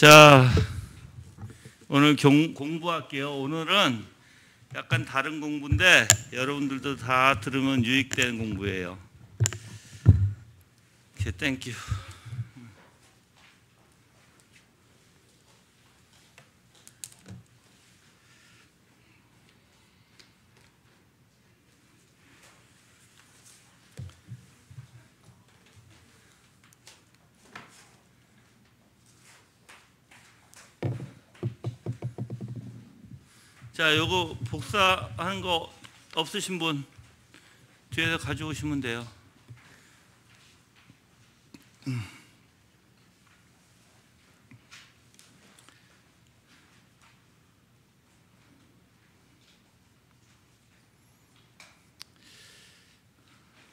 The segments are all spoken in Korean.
자, 오늘 공부할게요. 오늘은 약간 다른 공부인데 여러분들도 다 들으면 유익되는 공부예요. 오케이, 땡큐. 자, 요거 복사한 거 없으신 분 뒤에서 가져오시면 돼요.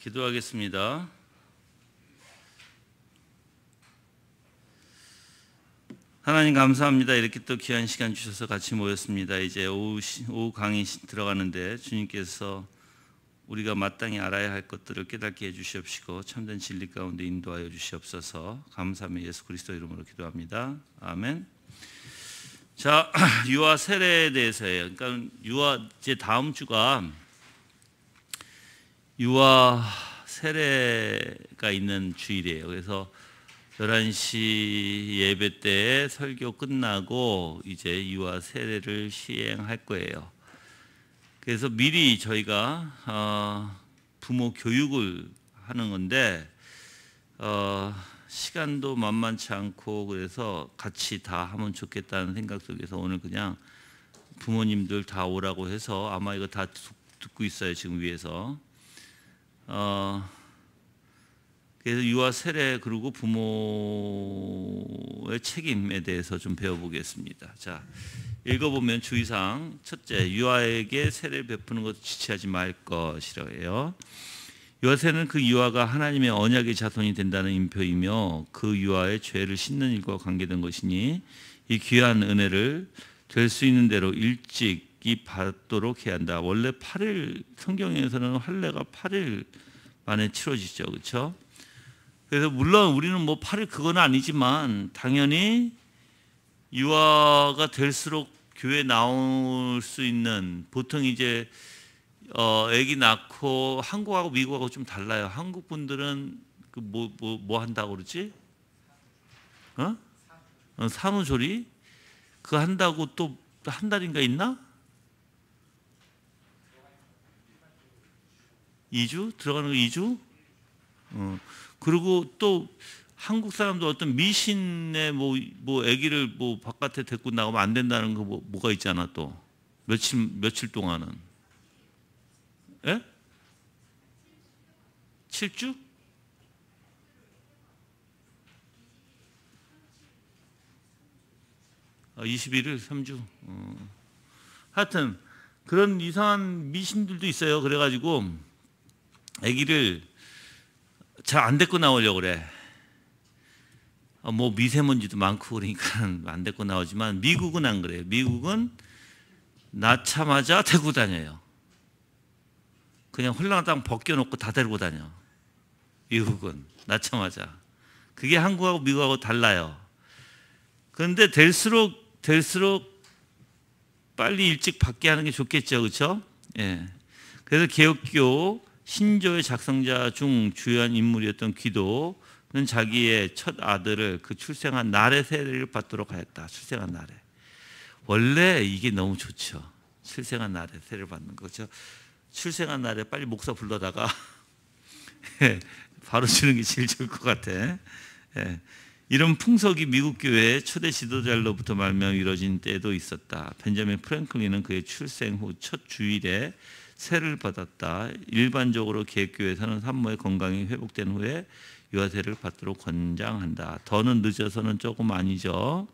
기도하겠습니다. 하나님 감사합니다. 이렇게 또 귀한 시간 주셔서 같이 모였습니다. 이제 오후 강의 들어가는데 주님께서 우리가 마땅히 알아야 할 것들을 깨닫게 해주시옵시고 참된 진리 가운데 인도하여 주시옵소서. 감사하며 예수 그리스도 이름으로 기도합니다. 아멘. 자, 유아 세례에 대해서예요. 그러니까 유아 이제 다음 주가 유아 세례가 있는 주일이에요. 그래서 11시 예배 때 설교 끝나고 이제 유아 세례를 시행할 거예요. 그래서 미리 저희가 부모 교육을 하는 건데 시간도 만만치 않고 그래서 같이 다 하면 좋겠다는 생각 속에서 오늘 그냥 부모님들 다 오라고 해서 아마 이거 다 듣고 있어요, 지금 위에서. 그래서 유아 세례 그리고 부모의 책임에 대해서 좀 배워보겠습니다. 자, 읽어보면 주의사항 첫째, 유아에게 세례를 베푸는 것을 지체하지 말 것이라고요. 유아 세례는 그 유아가 하나님의 언약의 자손이 된다는 인표이며 그 유아의 죄를 씻는 일과 관계된 것이니 이 귀한 은혜를 될 수 있는 대로 일찍이 받도록 해야 한다. 원래 8일 성경에서는 할례가 8일 만에 치러지죠, 그렇죠? 그래서 물론 우리는 뭐 8일 그건 아니지만 당연히 유아가 될수록 교회 나올 수 있는 보통 이제 아기 낳고 한국하고 미국하고 좀 달라요. 한국 분들은 그 뭐 한다고 그러지? 산후조리 그거 한다고 또 한 달인가 있나? 2주 들어가는 거 2주? 그리고 또 한국 사람도 어떤 미신에 뭐 아기를 뭐 바깥에 데리고 나가면 안 된다는 거 뭐가 있잖아. 또 며칠 동안은 7주? 21일 3주. 하여튼 그런 이상한 미신들도 있어요. 그래가지고 아기를 잘 안 데리고 나오려고 그래. 뭐 미세먼지도 많고 그러니까 안 데리고 나오지만 미국은 안 그래요. 미국은 낳자마자 데리고 다녀요. 그냥 홀랑당 벗겨놓고 다 데리고 다녀. 미국은 낳자마자. 그게 한국하고 미국하고 달라요. 그런데 될수록 빨리 일찍 받게 하는 게 좋겠죠, 그렇죠? 예. 그래서 개혁교 신조의 작성자 중 주요한 인물이었던 귀도는 자기의 첫 아들을 그 출생한 날에 세례를 받도록 하였다. 출생한 날에. 원래 이게 너무 좋죠. 출생한 날에 세례를 받는 거죠. 출생한 날에 빨리 목사 불러다가 바로 주는 게 제일 좋을 것 같아. 이런 풍속이 미국 교회의 초대 지도자로부터 말미암아 이루어진 때도 있었다. 벤자민 프랭클린은 그의 출생 후 첫 주일에 세를 받았다. 일반적으로 개혁교회에서는 산모의 건강이 회복된 후에 유아 세를 받도록 권장한다. 더는 늦어서는 조금 아니죠.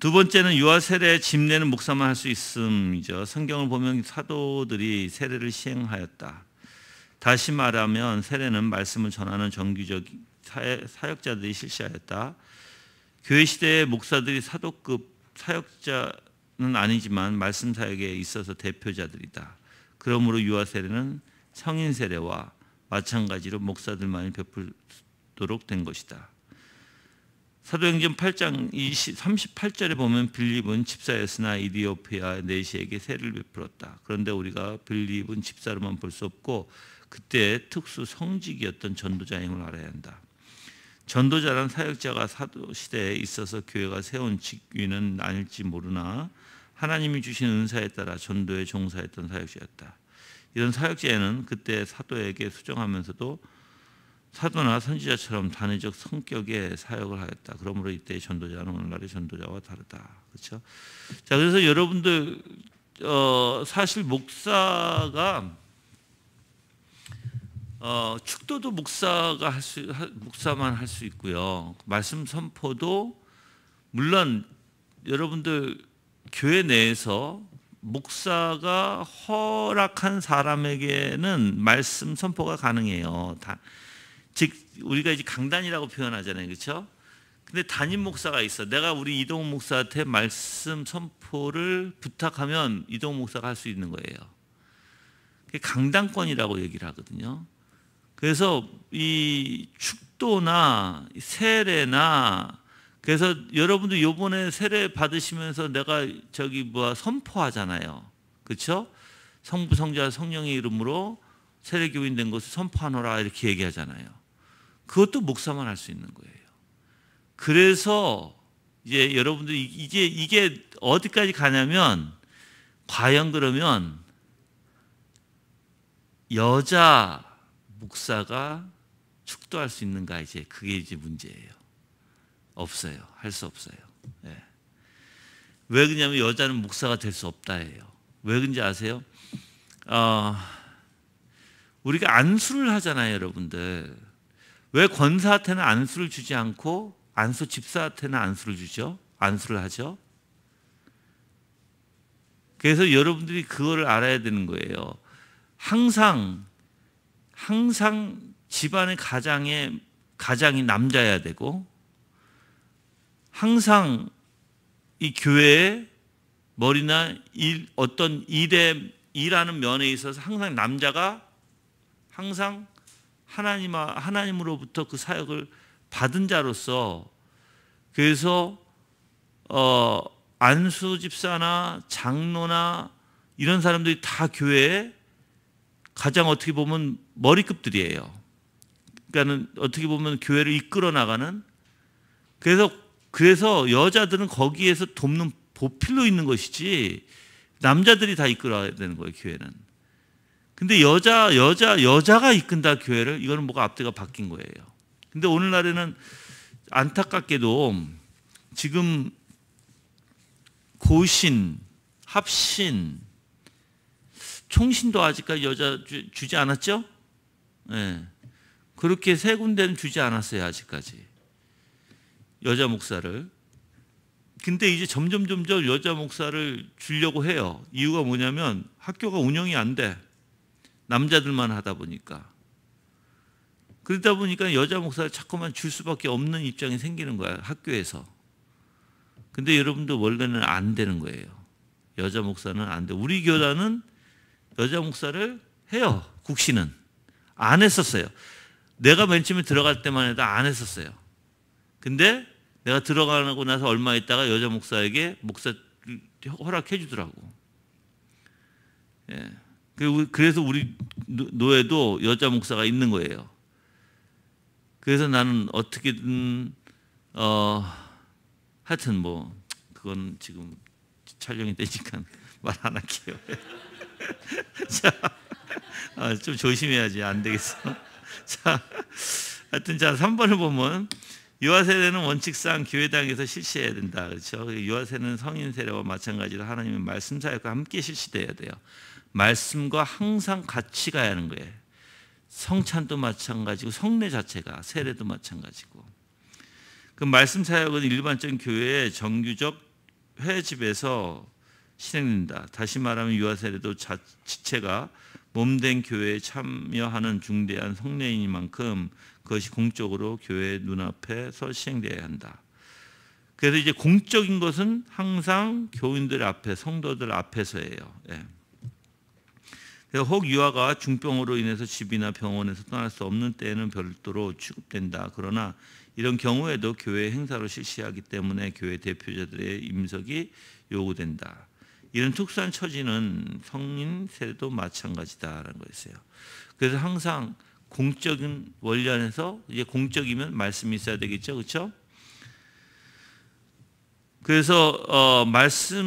두 번째는 유아 세례 집례는 목사만 할 수 있음이죠. 성경을 보면 사도들이 세례를 시행하였다. 다시 말하면 세례는 말씀을 전하는 정규적 사역자들이 실시하였다. 교회 시대의 목사들이 사도급 사역자는 아니지만 말씀 사역에 있어서 대표자들이다. 그러므로 유아 세례는 성인 세례와 마찬가지로 목사들만이 베풀도록 된 것이다. 사도행전 8장 38절에 보면 빌립은 집사였으나 이디오피아 내시에게 세를 베풀었다. 그런데 우리가 빌립은 집사로만 볼 수 없고 그때 특수 성직이었던 전도자임을 알아야 한다. 전도자란 사역자가 사도 시대에 있어서 교회가 세운 직위는 아닐지 모르나 하나님이 주신 은사에 따라 전도에 종사했던 사역자였다. 이런 사역자에는 그때 사도에게 수정하면서도 사도나 선지자처럼 단회적 성격의 사역을 하였다. 그러므로 이때의 전도자는 오늘날의 전도자와 다르다. 그렇죠? 자, 그래서 여러분들 사실 목사가 축도도 목사만 할 수 있고요. 말씀 선포도 물론 여러분들 교회 내에서 목사가 허락한 사람에게는 말씀 선포가 가능해요. 즉 우리가 이제 강단이라고 표현하잖아요, 그렇죠? 근데 담임 목사가 있어. 내가 우리 이동훈 목사한테 말씀 선포를 부탁하면 이동훈 목사가 할 수 있는 거예요. 그게 강단권이라고 얘기를 하거든요. 그래서 이 축도나 세례나 그래서 여러분들 요번에 세례 받으시면서 내가 선포하잖아요, 그렇죠? 성부 성자 성령의 이름으로 세례교인 된 것을 선포하노라 이렇게 얘기하잖아요. 그것도 목사만 할 수 있는 거예요. 그래서 이제 여러분들 이게 어디까지 가냐면 과연 그러면 여자 목사가 축도할 수 있는가 이제 그게 이제 문제예요. 없어요. 할 수 없어요. 네. 왜 그러냐면 여자는 목사가 될 수 없다예요. 왜 그런지 아세요? 우리가 안수를 하잖아요, 여러분들. 왜 권사한테는 안수를 주지 않고 안수 집사한테는 안수를 주죠? 안수를 하죠? 그래서 여러분들이 그거를 알아야 되는 거예요. 항상 집안의 가장이 남자여야 되고 항상 이 교회의 머리나 어떤 일하는 면에 있어서 항상 남자가 항상 하나님으로부터 그 사역을 받은 자로서 그래서 안수 집사나 장로나 이런 사람들이 다 교회에 가장 어떻게 보면 머리급들이에요. 그러니까는 어떻게 보면 교회를 이끌어 나가는 그래서 여자들은 거기에서 돕는 보필로 있는 것이지 남자들이 다 이끌어야 되는 거예요, 교회는. 근데 여자가 이끈다 교회를 이거는 뭐가 앞뒤가 바뀐 거예요. 근데 오늘날에는 안타깝게도 지금 고신, 합신, 총신도 아직까지 여자 주지 않았죠? 네. 그렇게 세 군데는 주지 않았어요, 아직까지. 여자 목사를. 근데 이제 점점 여자 목사를 주려고 해요. 이유가 뭐냐면 학교가 운영이 안 돼. 남자들만 하다 보니까. 그러다 보니까 여자 목사를 자꾸만 줄 수밖에 없는 입장이 생기는 거야, 학교에서. 근데 여러분들 원래는 안 되는 거예요. 여자 목사는 안 돼. 우리 교단은 여자 목사를 해요, 국시는. 안 했었어요. 내가 맨 처음에 들어갈 때만 해도 안 했었어요. 근데 내가 들어가고 나서 얼마 있다가 여자 목사에게 목사 허락해 주더라고. 예. 그래서 우리 노예도 여자 목사가 있는 거예요. 그래서 나는 어떻게든 하여튼 뭐 그건 지금 촬영이 되니까 말 안 할게요. 자, 좀 조심해야지 안 되겠어. 자, 하여튼 3번을 보면 유아 세례는 원칙상 교회당에서 실시해야 된다. 그렇죠? 유아 세례는 성인 세례와 마찬가지로 하나님의 말씀 사역과 함께 실시돼야 돼요. 말씀과 항상 같이 가야 하는 거예요. 성찬도 마찬가지고 성례 자체가 세례도 마찬가지고. 그 말씀 사역은 일반적인 교회의 정규적 회집에서 실행된다. 다시 말하면 유아 세례도 지체가 몸된 교회에 참여하는 중대한 성례이니만큼 그것이 공적으로 교회 눈앞에서 시행되어야 한다. 그래서 이제 공적인 것은 항상 교인들 앞에, 성도들 앞에서예요. 예. 혹 유아가 중병으로 인해서 집이나 병원에서 떠날 수 없는 때에는 별도로 취급된다. 그러나 이런 경우에도 교회 행사로 실시하기 때문에 교회 대표자들의 임석이 요구된다. 이런 특수한 처지는 성인 세례도 마찬가지다라는 거였어요. 그래서 항상 공적인 원리 안에서 이제 공적이면 말씀이 있어야 되겠죠, 그렇죠? 그래서 말씀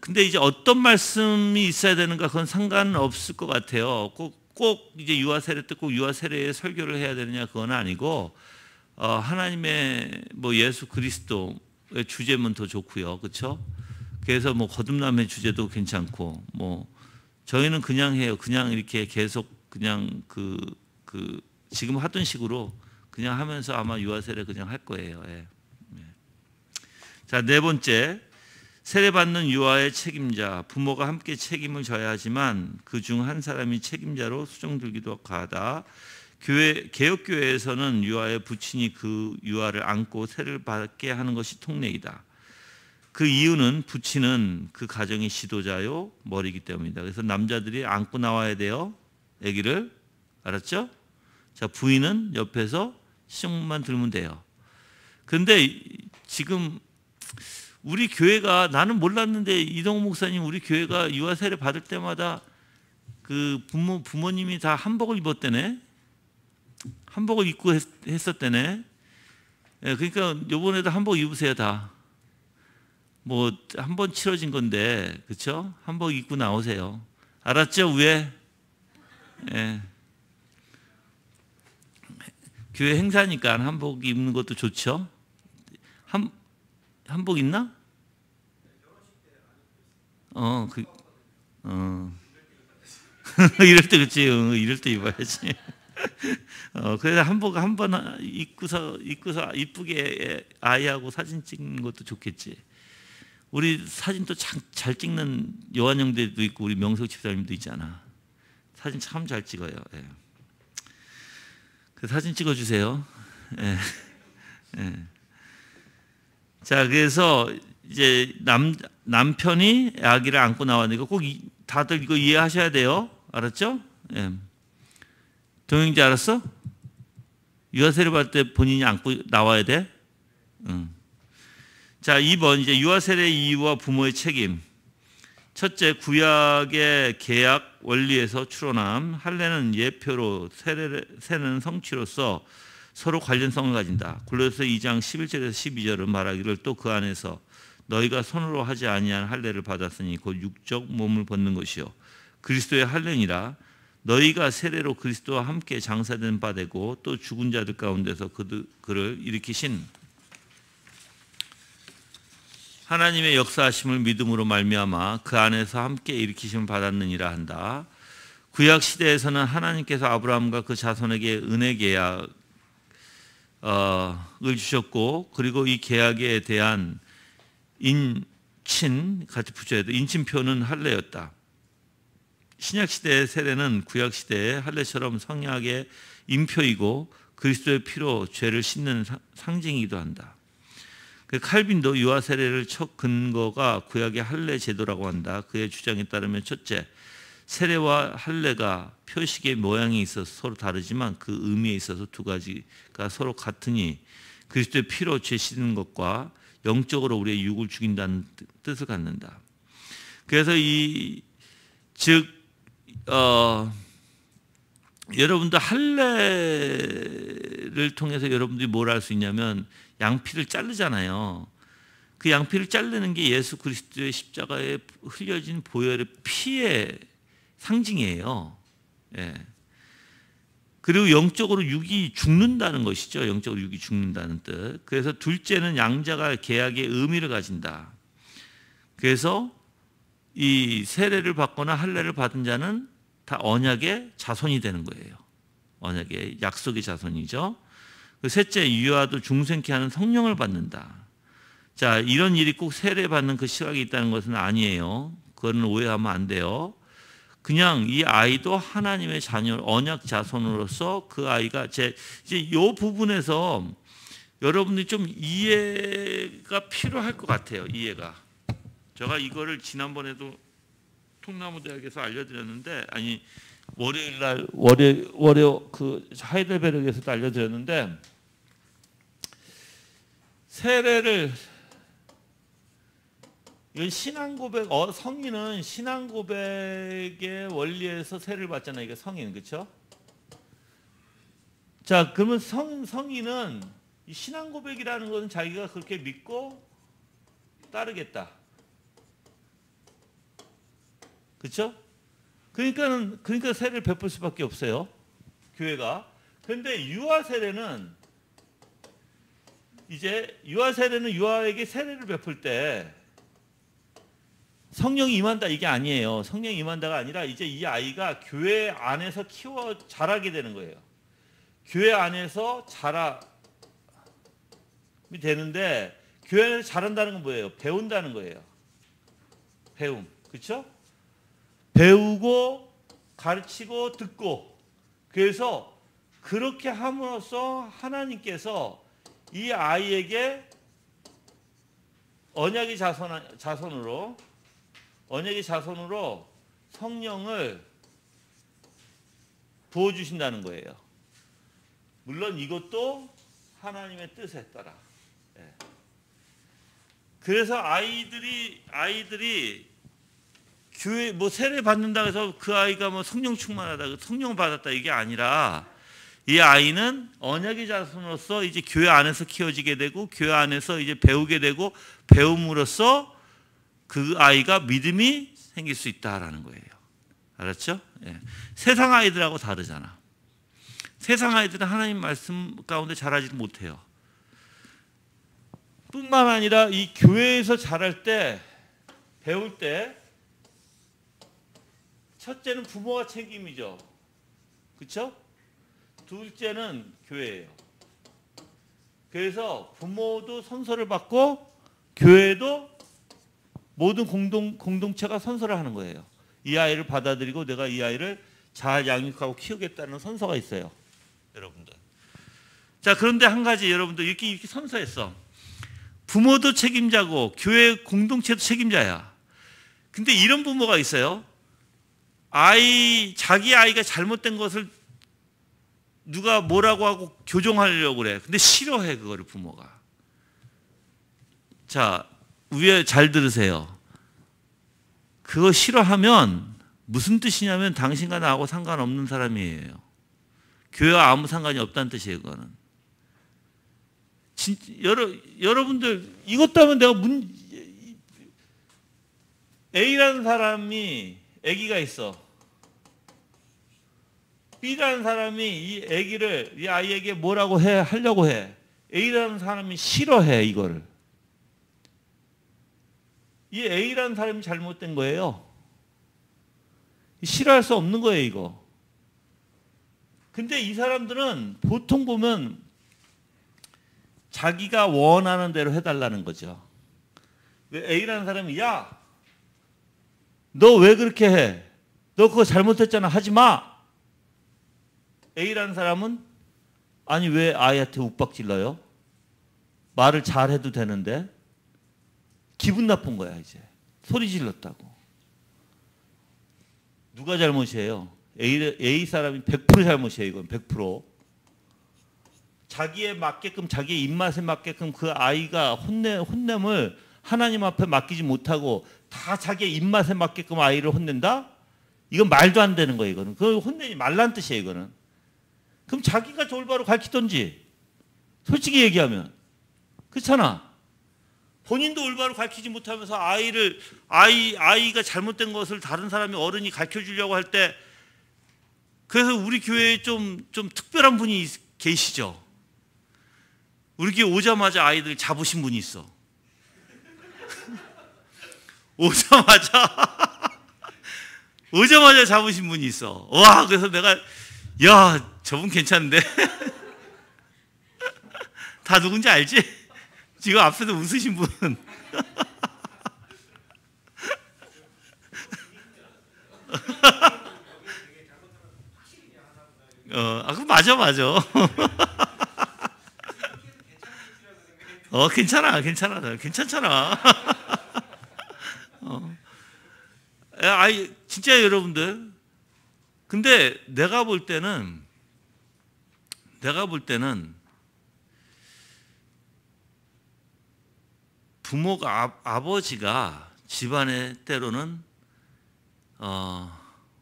근데 이제 어떤 말씀이 있어야 되는가 그건 상관은 없을 것 같아요. 꼭 이제 유아 세례 때 꼭 유아 세례에 설교를 해야 되느냐 그건 아니고 하나님의 뭐 예수 그리스도의 주제면 더 좋고요, 그렇죠? 그래서 뭐 거듭남의 주제도 괜찮고 뭐 저희는 그냥 해요. 그냥 이렇게 계속 그냥 그 지금 하던 식으로 그냥 하면서 아마 유아 세례 그냥 할 거예요. 예. 자, 네 번째, 세례받는 유아의 책임자, 부모가 함께 책임을 져야 하지만 그중 한 사람이 책임자로 수정되기도 하다. 개혁교회에서는 유아의 부친이 그 유아를 안고 세례를 받게 하는 것이 통례이다. 그 이유는 부친은 그 가정의 지도자요 머리이기 때문이다. 그래서 남자들이 안고 나와야 돼요, 아기를. 알았죠? 자, 부인은 옆에서 시종만 들면 돼요. 그런데 지금 우리 교회가, 나는 몰랐는데 이동호 목사님 우리 교회가 유아 세례 받을 때마다 그 부모님이 다 한복을 입었대네. 한복을 입고 했었대네. 예, 그러니까 이번에도 한복 입으세요 다. 뭐 한 번 치러진 건데, 그렇죠? 한복 입고 나오세요. 알았죠? 위에. 예. 교회 행사니까 한복 입는 것도 좋죠. 한복 있나? 이럴 때 그치, 이럴 때 입어야지. 그래서 한복 한 번 입고서 이쁘게 아이하고 사진 찍는 것도 좋겠지. 우리 사진 또 잘 찍는 요한 형제도 있고 우리 명석 집사님도 있잖아. 사진 참 잘 찍어요. 예. 그 사진 찍어주세요. 예. 예. 자, 그래서 이제 남편이 아기를 안고 나왔으니까 꼭 다들 이거 이해하셔야 돼요. 알았죠? 예. 동영지 알았어? 유아 세례 받을 때 본인이 안고 나와야 돼. 자, 2번 이제 유아 세례 이유와 부모의 책임. 첫째, 구약의 계약 원리에서 추론함. 할례는 예표로, 세례는 성취로서 서로 관련성을 가진다. 골로새 2장 11절에서 12절은 말하기를 또 그 안에서 너희가 손으로 하지 아니한 할례를 받았으니 곧 육적 몸을 벗는 것이요 그리스도의 할례니라. 너희가 세례로 그리스도와 함께 장사된 바 되고 또 죽은 자들 가운데서 그를 일으키신 하나님의 역사하심을 믿음으로 말미암아 그 안에서 함께 일으키심을 받았느니라 한다. 구약 시대에서는 하나님께서 아브라함과 그 자손에게 은혜 계약을 주셨고, 그리고 이 계약에 대한 인친, 같이 붙여야 돼. 인친표는 할례였다. 신약 시대의 세례는 구약 시대의 할례처럼 성약의 인표이고 그리스도의 피로 죄를 씻는 상징이기도 한다. 칼빈도 유아 세례를 첫 근거가 구약의 할례 제도라고 한다. 그의 주장에 따르면 첫째, 세례와 할례가 표식의 모양에 있어서 서로 다르지만 그 의미에 있어서 두 가지가 서로 같으니 그리스도의 피로 죄 씻는 것과 영적으로 우리의 육을 죽인다는 뜻을 갖는다. 그래서 여러분들 할례를 통해서 여러분들이 뭘 알 수 있냐면 양피를 자르잖아요. 그 양피를 자르는 게 예수 그리스도의 십자가에 흘려진 보혈의 피의 상징이에요. 예. 그리고 영적으로 육이 죽는다는 것이죠. 영적으로 육이 죽는다는 뜻. 그래서 둘째는 양자가 계약의 의미를 가진다. 그래서 이 세례를 받거나 할례를 받은 자는 다 언약의 자손이 되는 거예요. 언약의 약속의 자손이죠. 셋째, 유아도 중생케 하는 성령을 받는다. 자, 이런 일이 꼭 세례 받는 그 시각이 있다는 것은 아니에요. 그거는 오해하면 안 돼요. 그냥 이 아이도 하나님의 자녀, 언약 자손으로서 그 아이가 이제 이 부분에서 여러분들이 좀 이해가 필요할 것 같아요. 이해가. 제가 이거를 지난번에도 통나무대학에서 알려드렸는데, 아니 월요일 날 월요 그 하이델베르크에서도 알려드렸는데, 세례를 이건 신앙 고백, 성인은 신앙 고백의 원리에서 세례를 받잖아요. 이게 성인, 그렇죠? 자, 그러면 성인은 이 신앙 고백이라는 것은 자기가 그렇게 믿고 따르겠다. 그렇죠? 그러니까 세례를 베풀 수밖에 없어요. 교회가. 그런데 유아 세례는 유아에게 세례를 베풀 때 성령이 임한다 이게 아니에요. 성령이 임한다가 아니라 이제 이 아이가 교회 안에서 자라게 되는 거예요. 교회 안에서 자라게 되는데, 교회 안에서 자란다는 건 뭐예요? 배운다는 거예요. 배움. 그렇죠? 배우고 가르치고 듣고. 그래서 그렇게 함으로써 하나님께서 이 아이에게 언약의 자손으로 성령을 부어주신다는 거예요. 물론 이것도 하나님의 뜻에 따라. 그래서 아이들이 교회 세례 받는다 해서 그 아이가 성령 충만하다, 성령 받았다 이게 아니라, 이 아이는 언약의 자손으로서 이제 교회 안에서 키워지게 되고, 교회 안에서 이제 배우게 되고, 배움으로써 그 아이가 믿음이 생길 수 있다라는 거예요. 알았죠? 예. 세상 아이들하고 다르잖아. 세상 아이들은 하나님 말씀 가운데 자라지 못해요. 뿐만 아니라 이 교회에서 자랄 때, 배울 때, 첫째는 부모가 책임이죠. 그렇죠? 둘째는 교회예요. 그래서 부모도 선서를 받고 교회도 모든 공동체가 선서를 하는 거예요. 이 아이를 받아들이고 내가 이 아이를 잘 양육하고 키우겠다는 선서가 있어요. 여러분들. 자, 그런데 한 가지 여러분들 이렇게 선서했어. 부모도 책임자고 교회 공동체도 책임자야. 근데 이런 부모가 있어요. 자기 아이가 잘못된 것을 누가 뭐라고 하고 교정하려고 그래. 근데 싫어해, 그거를 부모가. 자, 위에 잘 들으세요. 그거 싫어하면 무슨 뜻이냐면 당신과 나하고 상관없는 사람이에요. 교회와 아무 상관이 없다는 뜻이에요, 그거는. 여러분들, 이것도 하면 내가 A라는 사람이 아기가 있어. B라는 사람이 이 아이에게 뭐라고 하려고 해. A라는 사람이 싫어해, 이거를. 이 A라는 사람이 잘못된 거예요. 싫어할 수 없는 거예요, 이거. 근데 이 사람들은 보통 보면 자기가 원하는 대로 해달라는 거죠. 왜 A라는 사람이, 야, 너 왜 그렇게 해? 너 그거 잘못했잖아. 하지 마. A라는 사람은, 아니 왜 아이한테 욱박질러요? 말을 잘해도 되는데. 기분 나쁜 거야, 이제. 소리 질렀다고. 누가 잘못이에요? A 사람이 100% 잘못이에요, 이건 100%. 자기에 맞게끔, 자기의 입맛에 맞게끔 그 아이가 혼냄을 하나님 앞에 맡기지 못하고 다 자기의 입맛에 맞게끔 아이를 혼낸다? 이건 말도 안 되는 거예요, 이거는. 그거 혼내지 말란 뜻이에요, 이거는. 그럼 자기가 올바로 가르치던지. 솔직히 얘기하면. 그렇잖아. 본인도 올바로 가르치지 못하면서 아이가 잘못된 것을 다른 사람이 어른이 가르쳐 주려고 할 때, 그래서 우리 교회에 좀 특별한 분이 계시죠. 우리 교회 오자마자 아이들 잡으신 분이 있어. 오자마자 잡으신 분이 있어. 와, 그래서 내가, 야, 저분 괜찮은데? 다 누군지 알지? 지금 앞에서 웃으신 분. 그럼 맞아. 괜찮잖아. 진짜 여러분들. 근데 내가 볼 때는 부모가 아버지가 집안에 때로는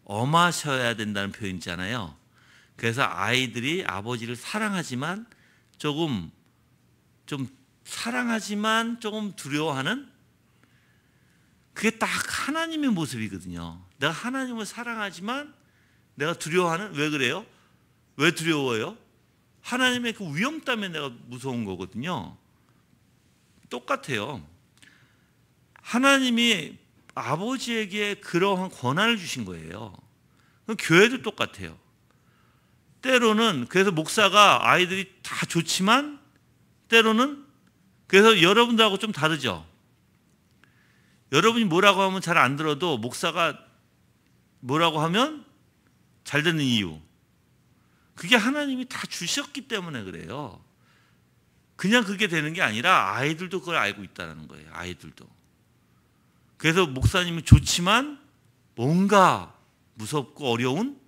엄하셔야 된다는 표현 있잖아요. 그래서 아이들이 아버지를 사랑하지만 조금 두려워하는, 그게 딱 하나님의 모습이거든요. 내가 하나님을 사랑하지만 내가 두려워하는. 왜 그래요? 왜 두려워요? 하나님의 그 위험 때문에 내가 무서운 거거든요. 똑같아요. 하나님이 아버지에게 그러한 권한을 주신 거예요. 교회도 똑같아요. 때로는 그래서 목사가 아이들이 다 좋지만 때로는, 그래서 여러분들하고 좀 다르죠. 여러분이 뭐라고 하면 잘 안 들어도 목사가 뭐라고 하면 잘 듣는 이유, 그게 하나님이 다 주셨기 때문에 그래요. 그냥 그게 되는 게 아니라 아이들도 그걸 알고 있다는 거예요. 아이들도. 그래서 목사님은 좋지만 뭔가 무섭고 어려운,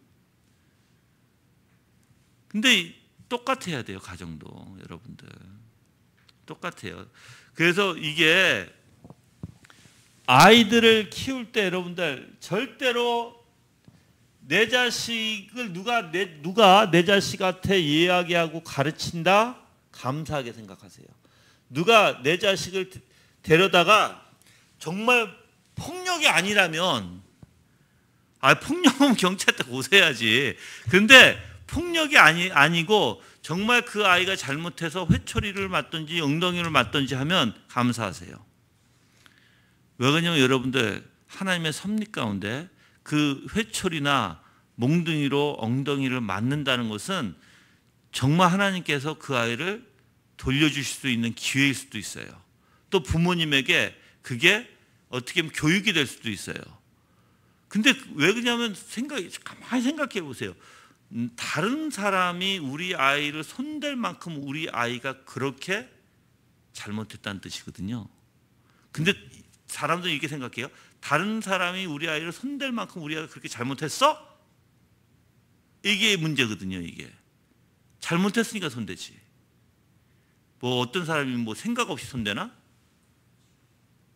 근데 똑같아야 돼요. 가정도 여러분들 똑같아요. 그래서 이게 아이들을 키울 때 여러분들 절대로 내 자식을 누가 내 자식한테 이야기하고 가르친다 감사하게 생각하세요. 누가 내 자식을 데려다가 정말 폭력이 아니라면, 폭력은 경찰한테 고소해야지. 근데 폭력이 아니고 정말 그 아이가 잘못해서 회초리를 맞든지 엉덩이를 맞든지 하면 감사하세요. 왜 그러냐면 여러분들, 하나님의 섭리 가운데 그 회초리나 몽둥이로 엉덩이를 맞는다는 것은 정말 하나님께서 그 아이를 돌려주실 수 있는 기회일 수도 있어요. 또 부모님에게 그게 어떻게 보면 교육이 될 수도 있어요. 근데 왜 그러냐면 가만히 생각해 보세요. 다른 사람이 우리 아이를 손댈 만큼 우리 아이가 그렇게 잘못했다는 뜻이거든요. 근데 사람들은 이렇게 생각해요. 다른 사람이 우리 아이를 손댈 만큼 우리 아이가 그렇게 잘못했어? 이게 문제거든요. 이게 잘못했으니까 손대지. 뭐 어떤 사람이 뭐 생각 없이 손대나?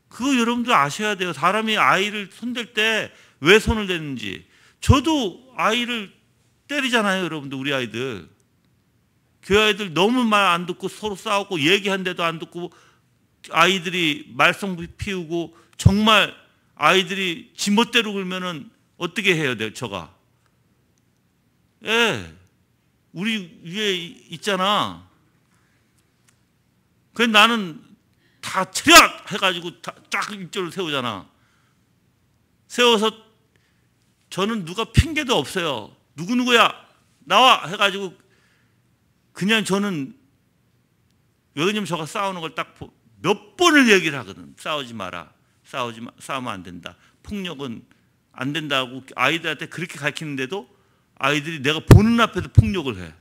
그거 여러분들 아셔야 돼요. 사람이 아이를 손댈 때 왜 손을 대는지. 저도 아이를 때리잖아요. 여러분들, 우리 아이들. 교회 아이들 너무 말 안 듣고 서로 싸우고 얘기한데도 안 듣고 아이들이 말썽 피우고 정말 아이들이 지멋대로 굴면은 어떻게 해야 돼요? 저가. 예. 우리 위에 있잖아. 그래서 나는 다 차렷! 해가지고 쫙 일절로 세우잖아. 세워서 저는 누가 핑계도 없어요. 누구누구야 나와! 해가지고 그냥 저는, 왜냐면 저가 싸우는 걸 딱 몇 번을 얘기를 하거든. 싸우지 마라. 싸우면 안 된다. 폭력은 안 된다고 아이들한테 그렇게 가르치는데도 아이들이 내가 보는 앞에서 폭력을 해.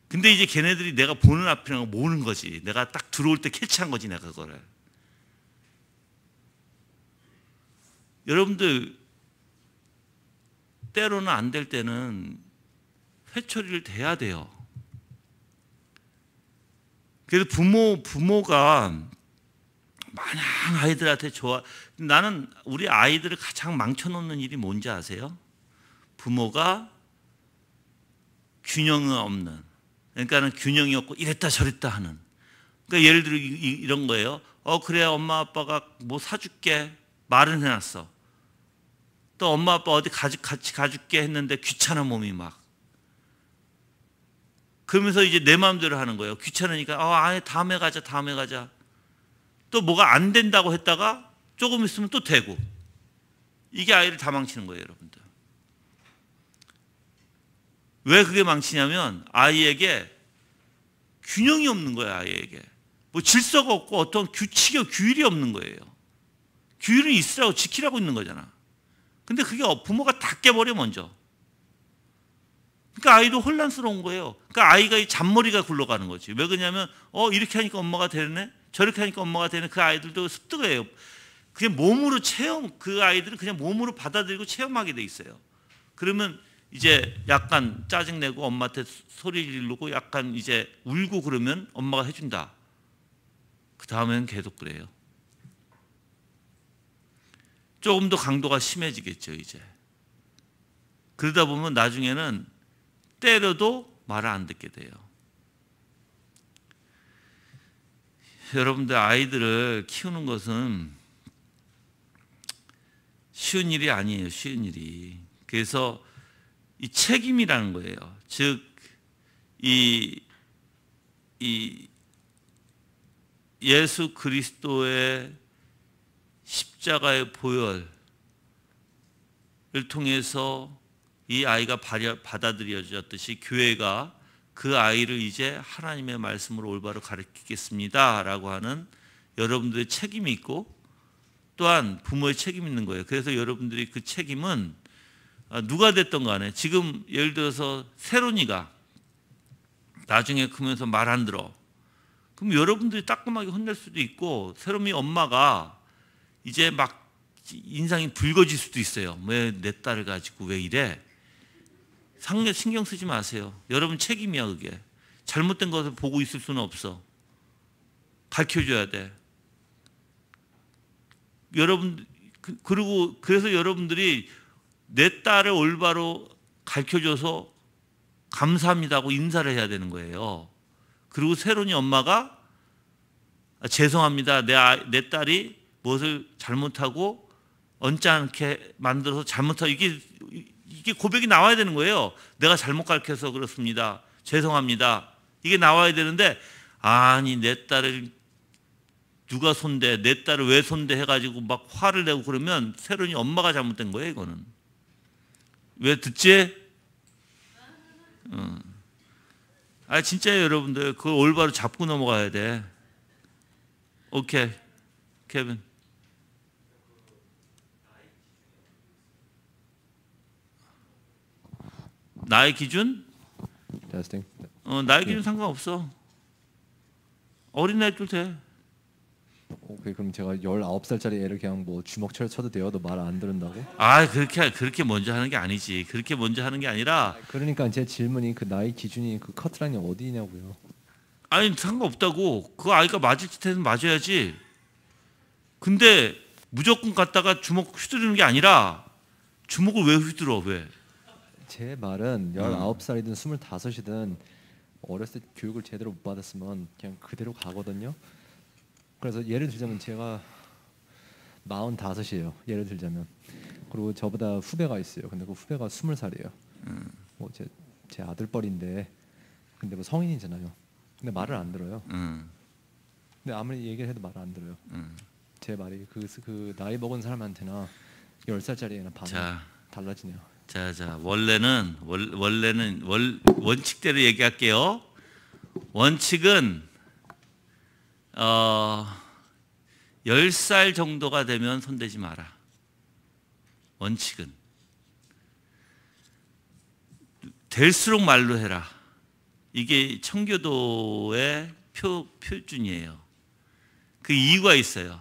근데 이제 걔네들이 내가 보는 앞이라는 거 모르는 거지. 내가 딱 들어올 때 캐치한 거지, 내가 그거를. 여러분들, 때로는 안 될 때는 회초리를 대야 돼요. 그래서 부모가 마냥 아이들한테 나는 우리 아이들을 가장 망쳐놓는 일이 뭔지 아세요? 부모가 균형이 없는, 그러니까는 균형이 없고 이랬다 저랬다 하는. 그러니까 예를 들어 이런 거예요. 그래, 엄마 아빠가 뭐 사줄게 말은 해놨어. 또 엄마 아빠 어디 같이 가줄게 했는데 귀찮아 몸이 막. 그러면서 이제 내 마음대로 하는 거예요. 귀찮으니까 아예 다음에 가자. 또 뭐가 안 된다고 했다가 조금 있으면 또 되고. 이게 아이를 다 망치는 거예요, 여러분들. 왜 그게 망치냐면 아이에게 균형이 없는 거예요. 아이에게 뭐 질서가 없고 어떤 규율이 없는 거예요. 규율은 있으라고 지키라고 있는 거잖아. 근데 그게 부모가 다 깨버려 먼저. 그러니까 아이도 혼란스러운 거예요. 그러니까 아이가 이 잔머리가 굴러가는 거지. 왜 그러냐면 이렇게 하니까 엄마가 되네, 저렇게 하니까 엄마가 되네. 그 아이들도 습득이에요. 그냥 몸으로 그 아이들은 그냥 몸으로 받아들이고 체험하게 돼 있어요. 그러면 이제 약간 짜증내고 엄마한테 소리 지르고 약간 이제 울고 그러면 엄마가 해준다. 그 다음에는 계속 그래요. 조금 더 강도가 심해지겠죠, 이제. 그러다 보면 나중에는 때려도 말을 안 듣게 돼요. 여러분들 아이들을 키우는 것은 쉬운 일이 아니에요. 쉬운 일이. 그래서 이 책임이라는 거예요. 즉, 이 예수 그리스도의 십자가의 보혈을 통해서 이 아이가 받아들여졌듯이 교회가 그 아이를 이제 하나님의 말씀으로 올바로 가르치겠습니다 라고 하는 여러분들의 책임이 있고 또한 부모의 책임이 있는 거예요. 그래서 여러분들이 그 책임은 누가 됐든 간에 지금 예를 들어서 세론이가 나중에 크면서 말 안 들어. 그럼 여러분들이 따끔하게 혼낼 수도 있고 세롬이 엄마가 이제 막 인상이 붉어질 수도 있어요. 왜 내 딸을 가지고 왜 이래? 신경 쓰지 마세요. 여러분 책임이야 그게. 잘못된 것을 보고 있을 수는 없어. 가르쳐줘야 돼. 여러분 그리고 그래서 여러분들이 내 딸을 올바로 가르쳐줘서 감사합니다고 인사를 해야 되는 거예요. 그리고 세론이 엄마가 죄송합니다. 내 딸이 무엇을 잘못하고 언짢게 만들어서 잘못하고 이게 고백이 나와야 되는 거예요. 내가 잘못 가르쳐서 그렇습니다. 죄송합니다. 이게 나와야 되는데 아니 내 딸을 누가 손대 내 딸을 왜 손대 해가지고 막 화를 내고 그러면 세론이 엄마가 잘못된 거예요. 이거는. 왜 듣지? 진짜 여러분들 그걸 올바로 잡고 넘어가야 돼. 오케이. 케빈. 나의 기준? 나의 기준 상관없어. 어린애들 돼. 오케이, 그럼 제가 19살짜리 애를 그냥 뭐 주먹철 쳐도 돼요? 너 말 안 들은다고? 그렇게 먼저 하는 게 아니지. 그렇게 먼저 하는 게 아니라. 그러니까 제 질문이 그 나이 기준이 그 커트라인이 어디냐고요? 아니 상관없다고. 그 아이가 맞을 짓에는 맞아야지. 근데 무조건 갖다가 주먹 휘두르는 게 아니라 주먹을 왜 휘둘러 왜? 제 말은 19살이든 25이든 어렸을 때 교육을 제대로 못 받았으면 그냥 그대로 가거든요. 그래서 예를 들자면 제가 45이에요. 예를 들자면. 그리고 저보다 후배가 있어요. 근데 그 후배가 20살이에요. 뭐 제 아들뻘인데 근데 뭐 성인이잖아요. 근데 말을 안 들어요. 근데 아무리 얘기를 해도 말을 안 들어요. 제 말이 그 나이 먹은 사람한테나 10살짜리 애나 반은 달라지네요. 자, 원래는 원칙대로 얘기할게요. 원칙은 10살 정도가 되면 손대지 마라. 원칙은 될수록 말로 해라. 이게 청교도의 표준이에요. 그 이유가 있어요.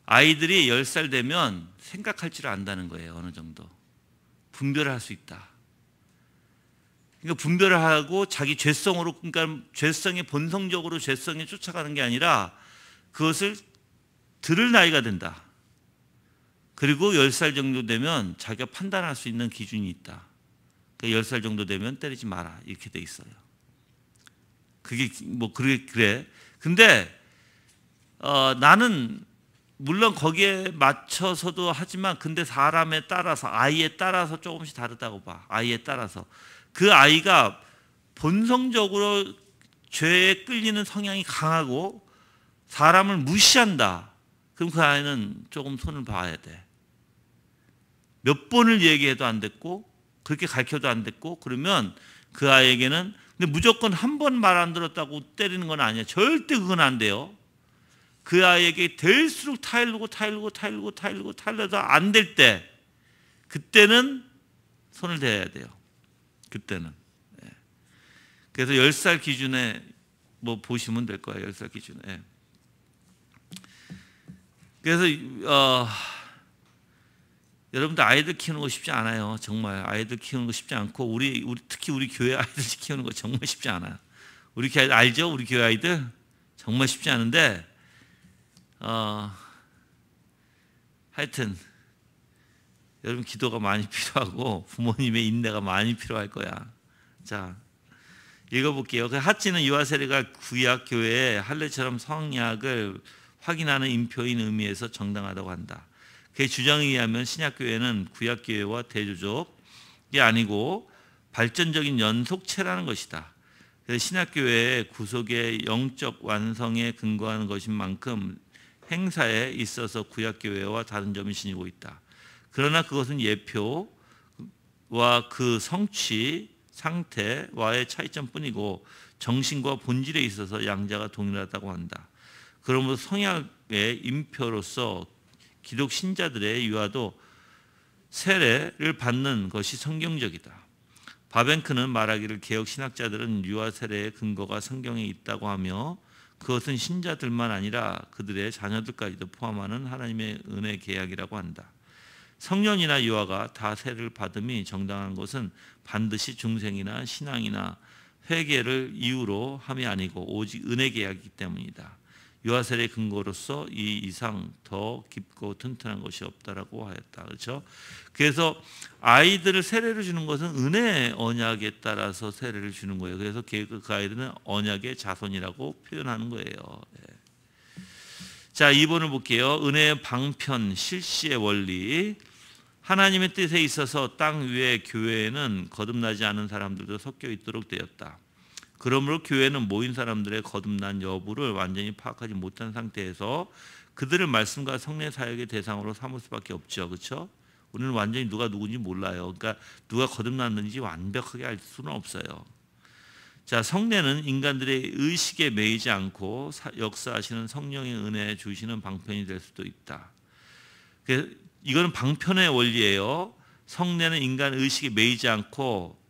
아이들이 10살 되면 생각할 줄 안다는 거예요. 어느 정도 분별을 할 수 있다. 그러니까 분별을 하고 자기 죄성으로, 그러니까 죄성에 본성적으로 죄성에 쫓아가는 게 아니라 그것을 들을 나이가 된다. 그리고 10살 정도 되면 자기가 판단할 수 있는 기준이 있다. 그러니까 10살 정도 되면 때리지 마라. 이렇게 돼 있어요. 그게 뭐 그래. 근데 나는 물론 거기에 맞춰서도 하지만 근데 사람에 따라서 아이에 따라서 조금씩 다르다고 봐. 아이에 따라서 그 아이가 본성적으로 죄에 끌리는 성향이 강하고 사람을 무시한다. 그럼 그 아이는 조금 손을 봐야 돼. 몇 번을 얘기해도 안 됐고 그렇게 가르쳐도 안 됐고 그러면 그 아이에게는 근데 무조건 한 번 말 안 들었다고 때리는 건 아니야. 절대 그건 안 돼요. 그 아이에게 될수록 타일르고 안 될 때 그때는 손을 대야 돼요. 그때는. 그래서 10살 기준에 뭐 보시면 될 거예요. 10살 기준에. 그래서 여러분들 아이들 키우는 거 쉽지 않아요. 정말 아이들 키우는 거 쉽지 않고 우리 특히 우리 교회 아이들 키우는 거 정말 쉽지 않아요. 우리 교회 아이들 알죠? 우리 교회 아이들 정말 쉽지 않은데 하여튼 여러분 기도가 많이 필요하고 부모님의 인내가 많이 필요할 거야. 자, 읽어볼게요. 그 핫지는 유아 세례가 구약 교회의 할례처럼 성약을 확인하는 인표인 의미에서 정당하다고 한다. 그의 주장에 의하면 신약교회는 구약교회와 대조적이 아니고 발전적인 연속체라는 것이다. 그래서 신약교회의 구속의 영적 완성에 근거하는 것인 만큼 행사에 있어서 구약교회와 다른 점이 지니고 있다. 그러나 그것은 예표와 그 성취 상태와의 차이점뿐이고 정신과 본질에 있어서 양자가 동일하다고 한다. 그러므로 성약의 인표로서 기독 신자들의 유아도 세례를 받는 것이 성경적이다. 바벤크는 말하기를 개혁 신학자들은 유아 세례의 근거가 성경에 있다고 하며 그것은 신자들만 아니라 그들의 자녀들까지도 포함하는 하나님의 은혜 계약이라고 한다. 성년이나 유아가 다 세례를 받음이 정당한 것은 반드시 중생이나 신앙이나 회개를 이유로 함이 아니고 오직 은혜 계약이기 때문이다. 유아 세례의 근거로서 이 이상 더 깊고 튼튼한 것이 없다라고 하였다. 그렇죠? 그래서 아이들을 세례를 주는 것은 은혜의 언약에 따라서 세례를 주는 거예요. 그래서 그 아이들은 언약의 자손이라고 표현하는 거예요. 자, 2번을 볼게요. 은혜의 방편, 실시의 원리. 하나님의 뜻에 있어서 땅 위의 교회에는 거듭나지 않은 사람들도 섞여 있도록 되었다. 그러므로 교회는 모인 사람들의 거듭난 여부를 완전히 파악하지 못한 상태에서 그들을 말씀과 성례 사역의 대상으로 삼을 수밖에 없죠. 그렇죠? 우리는 완전히 누가 누군지 몰라요. 그러니까 누가 거듭났는지 완벽하게 알 수는 없어요. 자, 성례는 인간들의 의식에 매이지 않고 역사하시는 성령의 은혜에 주시는 방편이 될 수도 있다. 이거는 방편의 원리예요. 성례는 인간 의식에 매이지 않고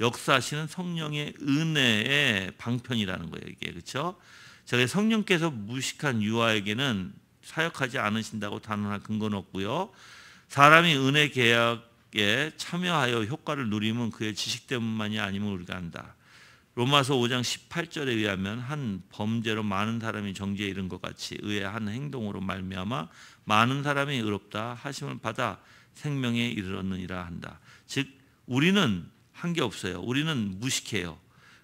역사하시는 성령의 은혜의 방편이라는 거예요. 이게 그렇죠? 자, 성령께서 무식한 유아에게는 사역하지 않으신다고 단언할 근거는 없고요. 사람이 은혜 계약에 참여하여 효과를 누리면 그의 지식 때문만이 아니면 우리가 안다. 로마서 5장 18절에 의하면 한 범죄로 많은 사람이 정죄에 이른 것 같이 의의 한 행동으로 말미암아 많은 사람이 의롭다 하심을 받아 생명에 이르렀느니라 한다. 즉 우리는 한 게 없어요. 우리는 무식해요.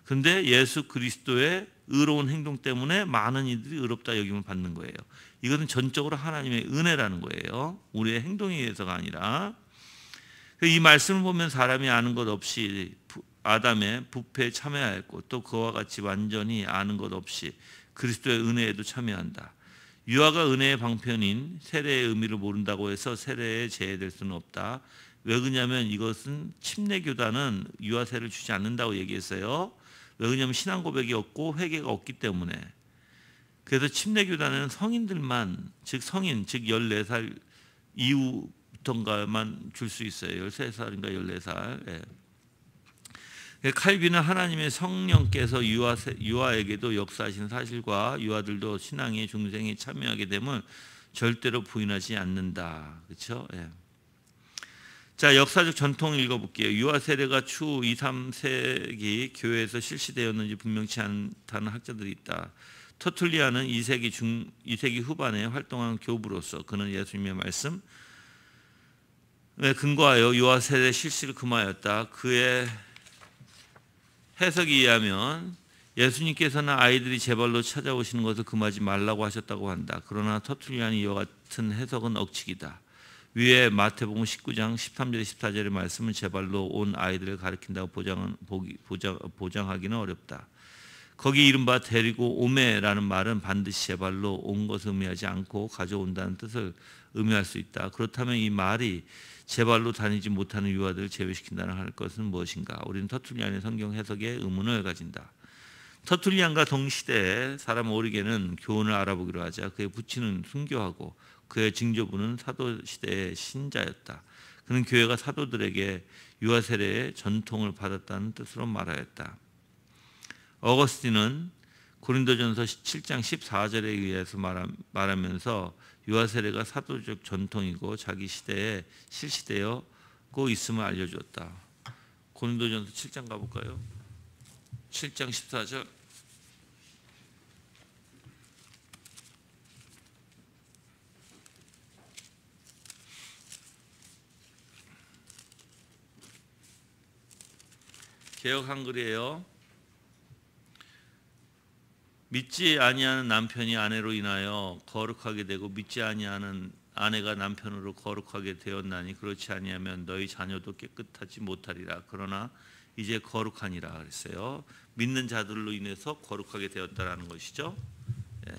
그런데 예수 그리스도의 의로운 행동 때문에 많은 이들이 의롭다 여김을 받는 거예요. 이것은 전적으로 하나님의 은혜라는 거예요. 우리의 행동에 의해서가 아니라. 이 말씀을 보면 사람이 아는 것 없이 아담의 부패에 참여하였고 또 그와 같이 완전히 아는 것 없이 그리스도의 은혜에도 참여한다. 유아가 은혜의 방편인 세례의 의미를 모른다고 해서 세례에 제외될 수는 없다. 왜 그러냐면 이것은 침례교단은 유아 세례를 주지 않는다고 얘기했어요. 왜 그러냐면 신앙 고백이 없고 회개가 없기 때문에. 그래서 침례교단은 성인들만, 즉 성인, 즉 14살 이후부터인가만 줄 수 있어요. 13살인가 14살. 예. 칼빈은 하나님의 성령께서 유아에게도 역사하신 사실과 유아들도 신앙의 중생에 참여하게 되면 절대로 부인하지 않는다. 그렇죠? 예. 자, 역사적 전통을 읽어볼게요. 유아 세례가 추후 2, 3세기 교회에서 실시되었는지 분명치 않다는 학자들이 있다. 터툴리안은 2세기 후반에 활동한 교부로서 그는 예수님의 말씀에 근거하여 유아 세례 실시를 금하였다. 그의 해석에 의하면 예수님께서는 아이들이 제 발로 찾아오시는 것을 금하지 말라고 하셨다고 한다. 그러나 터툴리안이 이와 같은 해석은 억측이다. 위에 마태복음 19장 13절 14절의 말씀은 제 발로 온 아이들을 가리킨다고 보장하기는 어렵다. 거기 이른바 데리고 오매라는 말은 반드시 제 발로 온 것을 의미하지 않고 가져온다는 뜻을 의미할 수 있다. 그렇다면 이 말이 제 발로 다니지 못하는 유아들을 제외시킨다는 할 것은 무엇인가? 우리는 터툴리안의 성경 해석에 의문을 가진다. 터툴리안과 동시대의 사람 오리게는 교훈을 알아보기로 하자 그의 부친은 순교하고 그의 증조부는 사도 시대의 신자였다. 그는 교회가 사도들에게 유아 세례의 전통을 받았다는 뜻으로 말하였다. 어거스틴은 고린도전서 7장 14절에 의해서 말하면서 유아 세례가 사도적 전통이고 자기 시대에 실시되었고 있음을 알려주었다. 고린도전서 7장 가볼까요? 7장 14절. 개역 한글이에요. 믿지 아니하는 남편이 아내로 인하여 거룩하게 되고 믿지 아니하는 아내가 남편으로 거룩하게 되었나니 그렇지 아니하면 너희 자녀도 깨끗하지 못하리라. 그러나 이제 거룩하니라 그랬어요. 믿는 자들로 인해서 거룩하게 되었다라는 것이죠. 예.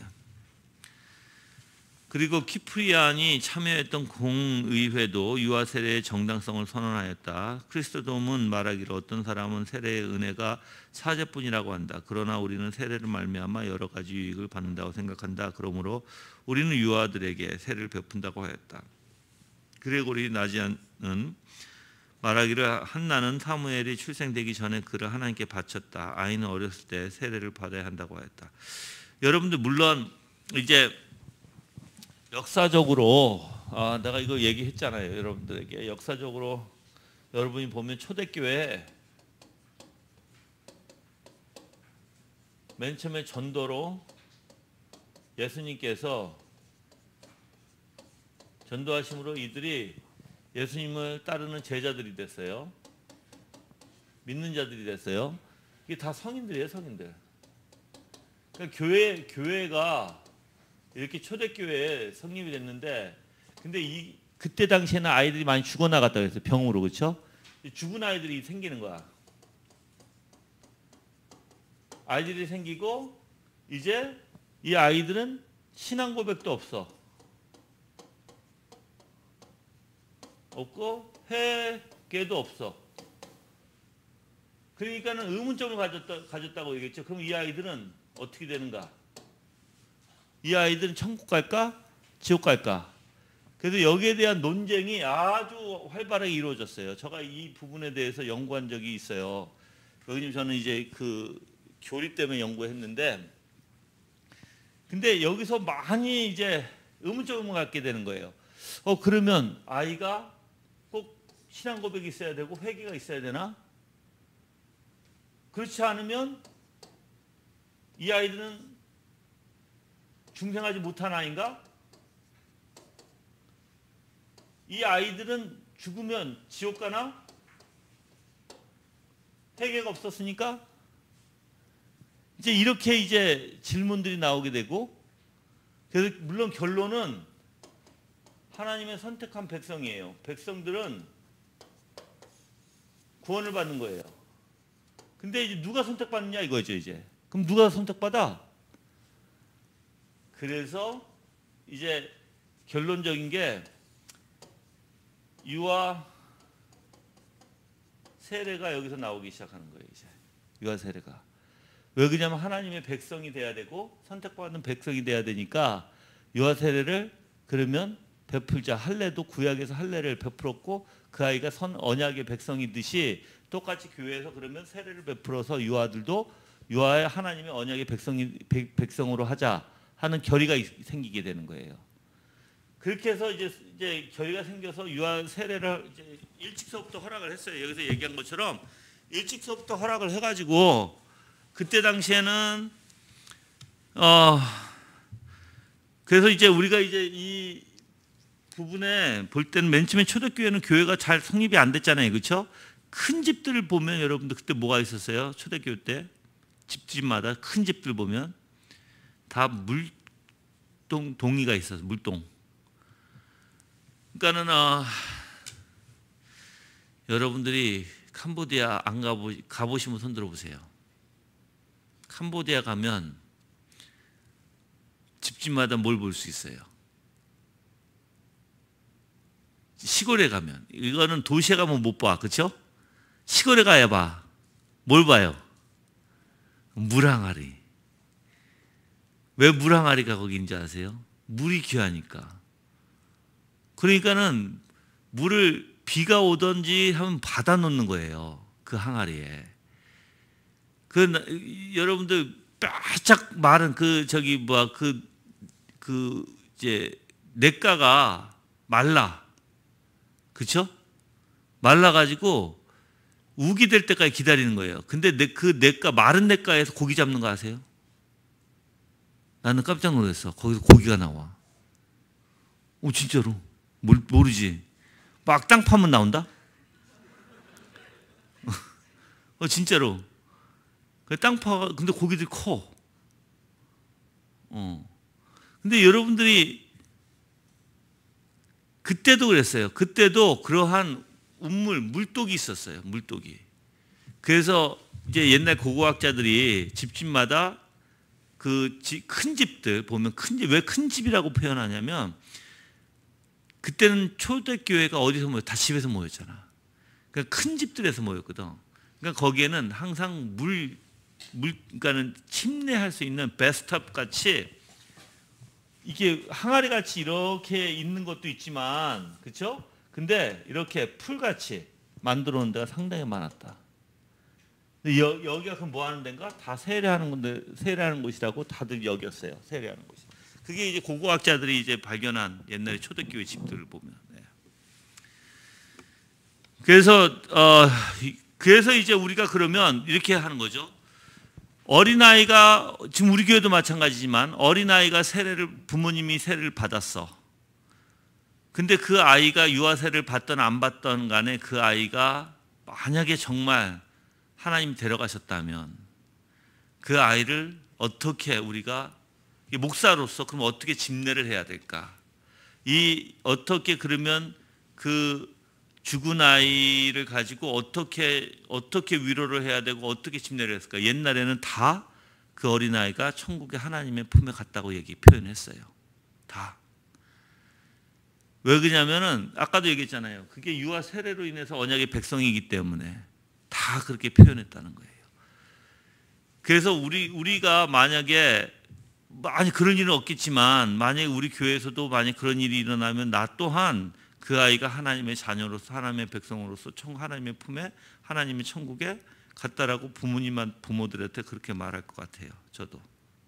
그리고 키프리안이 참여했던 공의회도 유아 세례의 정당성을 선언하였다. 크리스토돔은 말하기를 어떤 사람은 세례의 은혜가 사제뿐이라고 한다. 그러나 우리는 세례를 말미암아 여러 가지 유익을 받는다고 생각한다. 그러므로 우리는 유아들에게 세례를 베푼다고 하였다. 그레고리 나지안은 말하기를 한나는 사무엘이 출생되기 전에 그를 하나님께 바쳤다. 아이는 어렸을 때 세례를 받아야 한다고 하였다. 여러분들 물론 이제 역사적으로 내가 이거 얘기했잖아요. 여러분들에게 역사적으로 여러분이 보면 초대교회 맨 처음에 전도로 예수님께서 전도하심으로 이들이 예수님을 따르는 제자들이 됐어요. 믿는 자들이 됐어요. 이게 다 성인들이에요, 성인들. 그러니까 교회가 이렇게 초대교회에 성립이 됐는데, 근데 그때 당시에는 아이들이 많이 죽어나갔다고 했어요. 병으로. 그렇죠? 죽은 아이들이 생기는 거야. 아이들이 생기고 이제 이 아이들은 신앙 고백도 없고 회개도 없어. 그러니까는 의문점을 가졌다고 얘기했죠. 그럼 이 아이들은 어떻게 되는가? 이 아이들은 천국 갈까? 지옥 갈까? 그래서 여기에 대한 논쟁이 아주 활발하게 이루어졌어요. 제가 이 부분에 대해서 연구한 적이 있어요. 여기는 저는 이제 그 교리 때문에 연구했는데, 근데 여기서 많이 이제 의문점을 갖게 되는 거예요. 그러면 아이가 꼭 신앙 고백이 있어야 되고 회개가 있어야 되나? 그렇지 않으면 이 아이들은 중생하지 못한 아이인가? 이 아이들은 죽으면 지옥 가나? 회개가 없었으니까? 이제 이렇게 이제 질문들이 나오게 되고, 그래서 물론 결론은 하나님의 선택한 백성이에요. 백성들은 구원을 받는 거예요. 근데 이제 누가 선택받느냐 이거죠, 이제. 그럼 누가 선택받아? 그래서 이제 결론적인 게 유아 세례가 여기서 나오기 시작하는 거예요. 이제 유아 세례가. 왜 그러냐면 하나님의 백성이 돼야 되고 선택받은 백성이 돼야 되니까 유아 세례를 그러면 베풀자. 할례도 구약에서 할례를 베풀었고 그 아이가 언약의 백성이듯이 똑같이 교회에서 그러면 세례를 베풀어서 유아들도 유아의 하나님의 언약의 백성으로 하자 하는 결의가 생기게 되는 거예요. 그렇게 해서 이제 결의가 생겨서 유아 세례를 이제 일찍서부터 허락을 했어요. 여기서 얘기한 것처럼 일찍서부터 허락을 해가지고 그때 당시에는 그래서 이제 우리가 이제 이 부분에 볼 때는 맨 처음에 초대교회는 교회가 잘 성립이 안 됐잖아요, 그렇죠? 큰 집들을 보면 여러분들 그때 뭐가 있었어요? 초대교회 때 집마다 큰 집들 보면 다 동이가 있어서 물동. 그러니까는 여러분들이 캄보디아 안 가보시면 손 들어보세요. 캄보디아 가면 집집마다 뭘 볼 수 있어요. 시골에 가면, 이거는 도시에 가면 못 봐, 그렇죠? 시골에 가야 봐. 뭘 봐요? 물항아리. 왜 물항아리가 거기 있는지 아세요? 물이 귀하니까. 그러니까는 물을 비가 오든지 하면 받아 놓는 거예요. 그 항아리에. 여러분들 바짝 마른 이제 냇가가 말라, 그렇죠? 말라가지고 우기 될 때까지 기다리는 거예요. 근데 그 냇가, 마른 냇가에서 고기 잡는 거 아세요? 나는 깜짝 놀랐어. 거기서 고기가 나와. 오, 진짜로. 모르지. 막 땅 파면 나온다? 진짜로. 땅 파, 근데 고기들이 커. 근데 여러분들이 그때도 그랬어요. 그때도 그러한 물독이 있었어요. 물독이. 그래서 이제 옛날 고고학자들이 집집마다 그 큰 집들 보면 왜 큰 집이라고 표현하냐면 그때는 초대교회가 어디서 모여? 다 집에서 모였잖아. 그러니까 큰 집들에서 모였거든. 그러니까 거기에는 항상 그러니까는 침례할 수 있는 베스트업 같이 이게 항아리 같이 이렇게 있는 것도 있지만, 그렇죠? 근데 이렇게 풀같이 만들어 놓은 데가 상당히 많았다. 여기가 그럼 뭐 하는 데인가? 다 세례하는 건데, 세례하는 곳이라고 다들 여겼어요. 세례하는 곳이. 그게 이제 고고학자들이 이제 발견한 옛날에 초대교회 집들을 보면. 네. 그래서 이제 우리가 그러면 이렇게 하는 거죠. 어린아이가, 지금 우리 교회도 마찬가지지만 어린아이가 부모님이 세례를 받았어. 근데 그 아이가 유아 세례를 받던 안 받던 간에 그 아이가 만약에 정말 하나님 데려가셨다면 그 아이를 어떻게 우리가 목사로서 그럼 어떻게 집례를 해야 될까? 어떻게 그러면 그 죽은 아이를 가지고 어떻게 위로를 해야 되고 어떻게 집례를 했을까? 옛날에는 다 그 어린아이가 천국의 하나님의 품에 갔다고 표현했어요. 다. 왜 그러냐면은 아까도 얘기했잖아요. 그게 유아 세례로 인해서 언약의 백성이기 때문에 다 그렇게 표현했다는 거예요. 그래서 우리가 만약에 그런 일은 없겠지만 만약에 우리 교회에서도 만약 그런 일이 일어나면 나 또한 그 아이가 하나님의 자녀로서 하나님의 백성으로서 하나님의 품에 하나님의 천국에 갔다라고 부모들한테 그렇게 말할 것 같아요. 저도.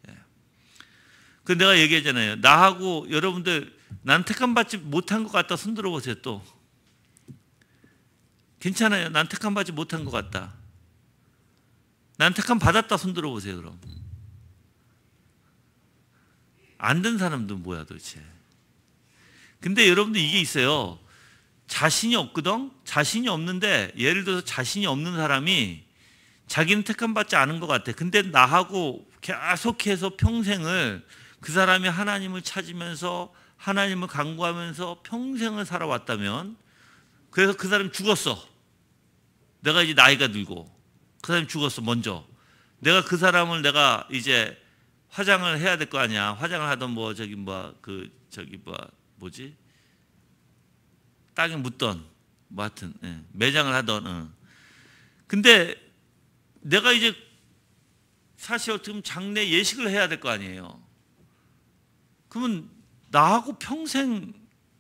예. 그 내가 얘기했잖아요. 나하고 여러분들 난 택함 받지 못한 것 같다 손 들어보세요. 또 괜찮아요. 난 택함 받지 못한 것 같다. 난 택함 받았다 손 들어보세요. 그럼 안 된 사람들은 뭐야 도대체. 근데 여러분들 이게 있어요. 자신이 없거든. 자신이 없는데 예를 들어서 자신이 없는 사람이 자기는 택함 받지 않은 것 같아. 근데 나하고 계속해서 평생을 그 사람이 하나님을 찾으면서 하나님을 간구하면서 평생을 살아왔다면, 그래서 그 사람이 죽었어. 내가 이제 나이가 들고 그 사람이 죽었어. 먼저 내가 그 사람을 내가 이제 화장을 해야 될 거 아니야. 화장을 하던 뭐지? 땅에 묻던 하여튼 매장을 하던. 근데 내가 이제 사실 어떻게 장례 예식을 해야 될 거 아니에요. 그러면 나하고 평생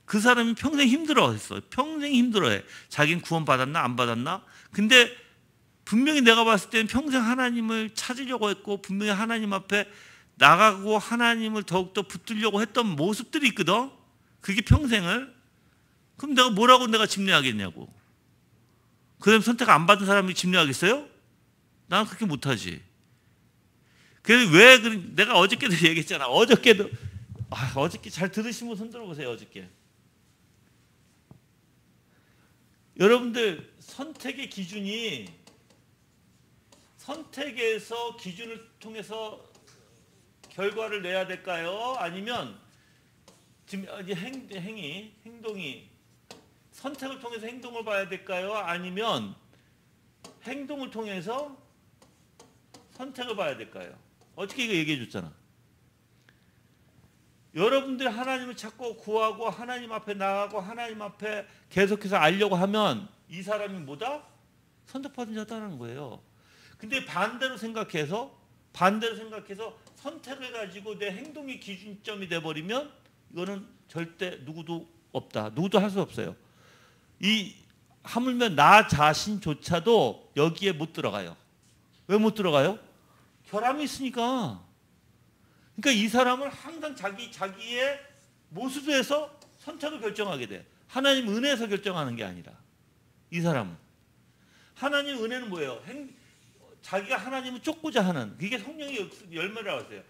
그 사람이 평생 힘들어했어. 평생 힘들어해. 자기는 구원 받았나 안 받았나? 근데 분명히 내가 봤을 때는 평생 하나님을 찾으려고 했고 분명히 하나님 앞에 나가고 하나님을 더욱더 붙들려고 했던 모습들이 있거든. 그게 평생을. 그럼 내가 집례하겠냐고. 그 다음에 선택 안 받은 사람이 집례하겠어요? 나는 그렇게 못하지. 그래서 내가 어저께도 얘기했잖아. 어저께 잘 들으신 분 손 들어보세요. 어저께. 여러분들 선택의 기준이 선택에서 기준을 통해서 결과를 내야 될까요? 아니면 지금 행동이 선택을 통해서 행동을 봐야 될까요? 아니면 행동을 통해서 선택을 봐야 될까요? 어떻게 이거 얘기해 줬잖아. 여러분들이 하나님을 찾고 구하고 하나님 앞에 나가고 하나님 앞에 계속해서 알려고 하면 이 사람이 뭐다? 선택받은 자다라는 거예요. 근데 반대로 생각해서 선택을 가지고 내 행동이 기준점이 돼버리면 이거는 절대 누구도 없다. 누구도 할 수 없어요. 하물며 나 자신조차도 여기에 못 들어가요. 왜 못 들어가요? 결함이 있으니까. 그러니까 이 사람은 항상 자기의 모습에서 선택을 결정하게 돼. 하나님 은혜에서 결정하는 게 아니라. 이 사람은. 하나님 은혜는 뭐예요? 자기가 하나님을 쫓고자 하는, 그게 성령의 열매라고 했어요.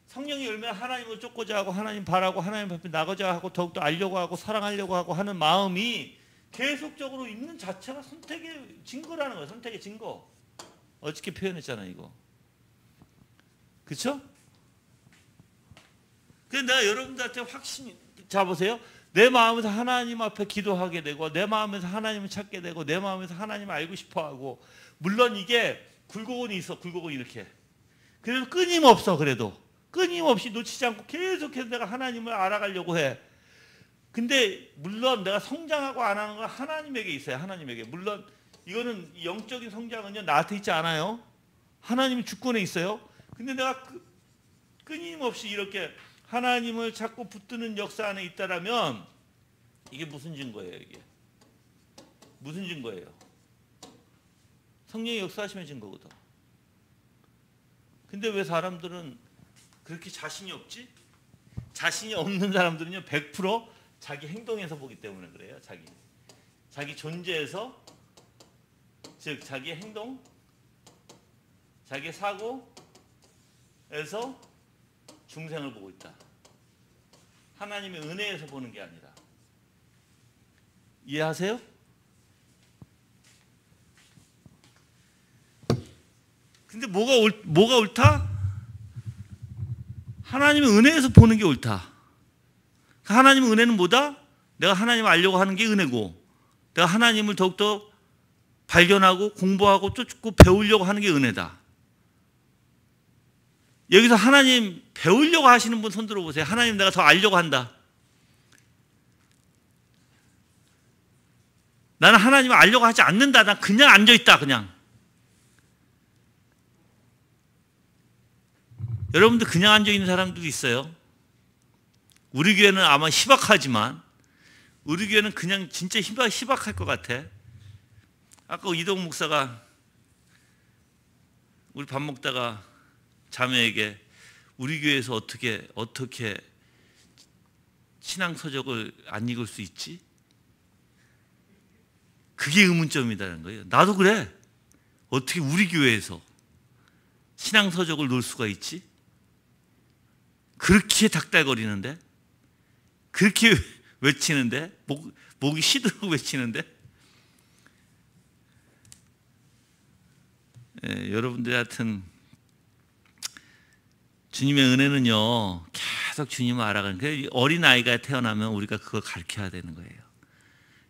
성령의 열매는 하나님을 쫓고자 하고 하나님 바라고 하나님 앞에 나가자 하고 더욱더 알려고 하고 사랑하려고 하고 하는 마음이 계속적으로 있는 자체가 선택의 증거라는 거예요. 선택의 증거. 어저께 표현했잖아요, 이거. 그렇죠? 그래서 내가 여러분들한테 확신이, 자 보세요. 내 마음에서 하나님 앞에 기도하게 되고 내 마음에서 하나님을 찾게 되고 내 마음에서 하나님을 알고 싶어하고, 물론 이게 굴곡은 있어. 굴곡은 이렇게. 그래도 끊임없어. 그래도 끊임없이 놓치지 않고 계속해서 내가 하나님을 알아가려고 해. 근데 물론 내가 성장하고 안 하는 건 하나님에게 있어요. 하나님에게. 물론 이거는 영적인 성장은요 나한테 있지 않아요. 하나님이 주권에 있어요. 근데 내가 끊임없이 이렇게 하나님을 찾고 붙드는 역사 안에 있다라면 이게 무슨 증거예요? 이게 무슨 증거예요? 성령이 역사하시면 증거거든. 근데 왜 사람들은 그렇게 자신이 없지? 자신이 없는 사람들은요 100% 자기 행동에서 보기 때문에 그래요. 자기 존재에서, 즉 자기 행동, 자기 사고에서 중생을 보고 있다. 하나님의 은혜에서 보는 게 아니라. 이해하세요? 근데 뭐가 옳다? 하나님의 은혜에서 보는 게 옳다. 하나님의 은혜는 뭐다? 내가 하나님을 알려고 하는 게 은혜고, 내가 하나님을 더욱더 발견하고 공부하고 쫓고 배우려고 하는 게 은혜다. 여기서 하나님 배우려고 하시는 분 손 들어보세요. 하나님 내가 더 알려고 한다. 나는 하나님을 알려고 하지 않는다. 난 그냥 앉아있다. 그냥. 여러분들 그냥 앉아있는 사람들도 있어요. 우리 교회는 아마 희박하지만 우리 교회는 그냥 진짜 희박할 것 같아. 아까 이동 목사가 우리 밥 먹다가 자매에게 우리 교회에서 어떻게 신앙서적을 안 읽을 수 있지? 그게 의문점이라는 거예요. 나도 그래. 어떻게 우리 교회에서 신앙서적을 놓을 수가 있지? 그렇게 닥달거리는데, 그렇게 외치는데, 목이 시들고 외치는데, 여러분들 하여튼 주님의 은혜는요 계속 주님을 알아가는 거예요. 어린아이가 태어나면 우리가 그걸 가르쳐야 되는 거예요.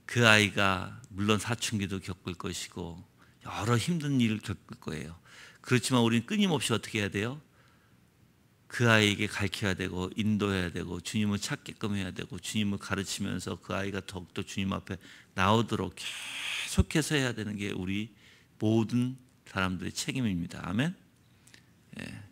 그 아이가 물론 사춘기도 겪을 것이고 여러 힘든 일을 겪을 거예요. 그렇지만 우리는 끊임없이 어떻게 해야 돼요? 그 아이에게 가르쳐야 되고 인도해야 되고 주님을 찾게끔 해야 되고 주님을 가르치면서 그 아이가 더욱더 주님 앞에 나오도록 계속해서 해야 되는 게 우리 모든 사람들의 책임입니다. 아멘. 예.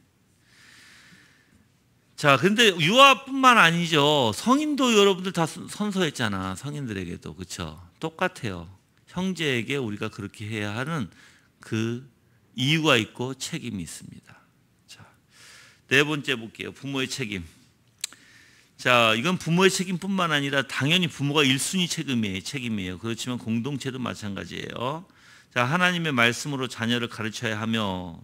자, 근데 유아뿐만 아니죠. 성인도 여러분들 다 선서했잖아. 성인들에게도. 그렇죠? 똑같아요. 형제에게 우리가 그렇게 해야 하는 그 이유가 있고 책임이 있습니다. 자, 네 번째 볼게요. 부모의 책임. 자, 이건 부모의 책임뿐만 아니라 당연히 부모가 1순위 책임이에요. 그렇지만 공동체도 마찬가지예요. 자, 하나님의 말씀으로 자녀를 가르쳐야 하며,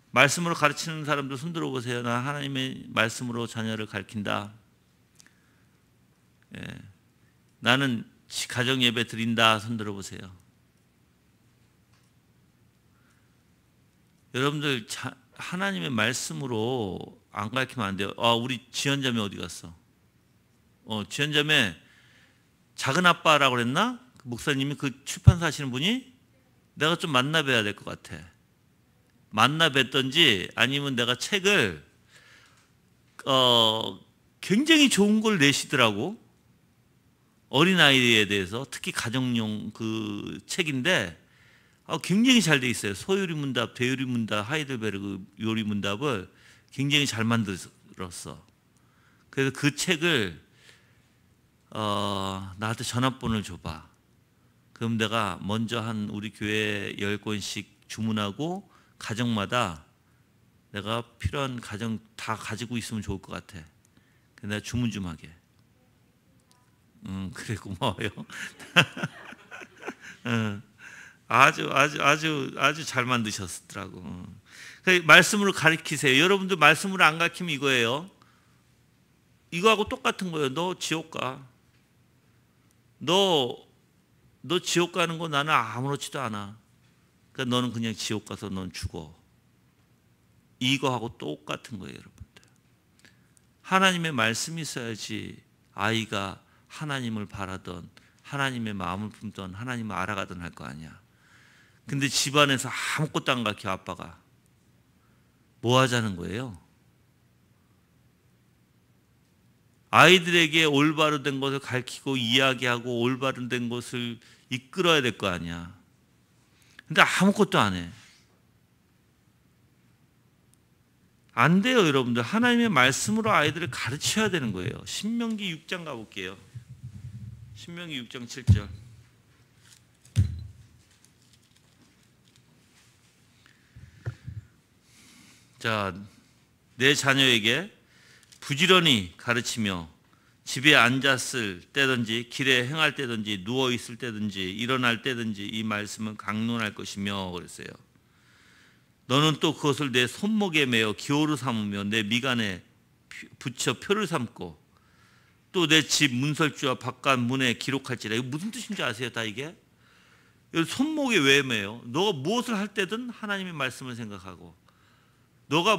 말씀으로 가르치는 사람들 손 들어보세요. 나 하나님의 말씀으로 자녀를 가르친다. 예. 나는 가정 예배 드린다. 손 들어보세요. 여러분들 하나님의 말씀으로 안 가르치면 안 돼요. 우리 지연자매 어디 갔어? 지연자매 작은 아빠라고 그랬나? 목사님이 그 출판사 하시는 분이? 내가 좀 만나 뵈야 될 것 같아. 만나 뵀던지 아니면 내가 책을 굉장히 좋은 걸 내시더라고. 어린아이에 대해서 특히 가정용 그 책인데 굉장히 잘 돼 있어요. 소요리 문답, 대요리 문답, 하이델베르그 요리 문답을 굉장히 잘 만들었어. 그래서 그 책을 나한테 전화번호를 줘봐. 그럼 내가 먼저 우리 교회 10권씩 주문하고 가정마다 내가 필요한 가정 다 가지고 있으면 좋을 것 같아. 근데 내가 주문 좀 하게. 그래 고마워요. 아주 잘 만드셨더라고. 말씀으로 가르치세요. 여러분들 말씀으로 안 가르치면 이거예요. 이거하고 똑같은 거예요. 너 지옥 가. 너 지옥 가는 거 나는 아무렇지도 않아. 그러니까 너는 그냥 지옥 가서 넌 죽어. 이거하고 똑같은 거예요, 여러분들. 하나님의 말씀이 있어야지 아이가 하나님을 바라던, 하나님의 마음을 품던, 하나님을 알아가던 할 거 아니야. 근데 집안에서 아무것도 안 가르쳐 아빠가. 뭐 하자는 거예요? 아이들에게 올바른 된 것을 가르치고 이야기하고 올바른 된 것을 이끌어야 될 거 아니야. 근데 아무것도 안 해. 안 돼요, 여러분들. 하나님의 말씀으로 아이들을 가르쳐야 되는 거예요. 신명기 6장 가볼게요. 신명기 6장 7절. 자, 내 자녀에게 부지런히 가르치며 집에 앉았을 때든지 길에 행할 때든지 누워 있을 때든지 일어날 때든지 이 말씀을 강론할 것이며 그랬어요. 너는 또 그것을 내 손목에 매어 기호로 삼으며 내 미간에 붙여 표를 삼고 또 내 집 문설주와 바깥 문에 기록할지라. 이거 무슨 뜻인지 아세요? 다 이게? 손목에 왜 매요? 너가 무엇을 할 때든 하나님의 말씀을 생각하고 너가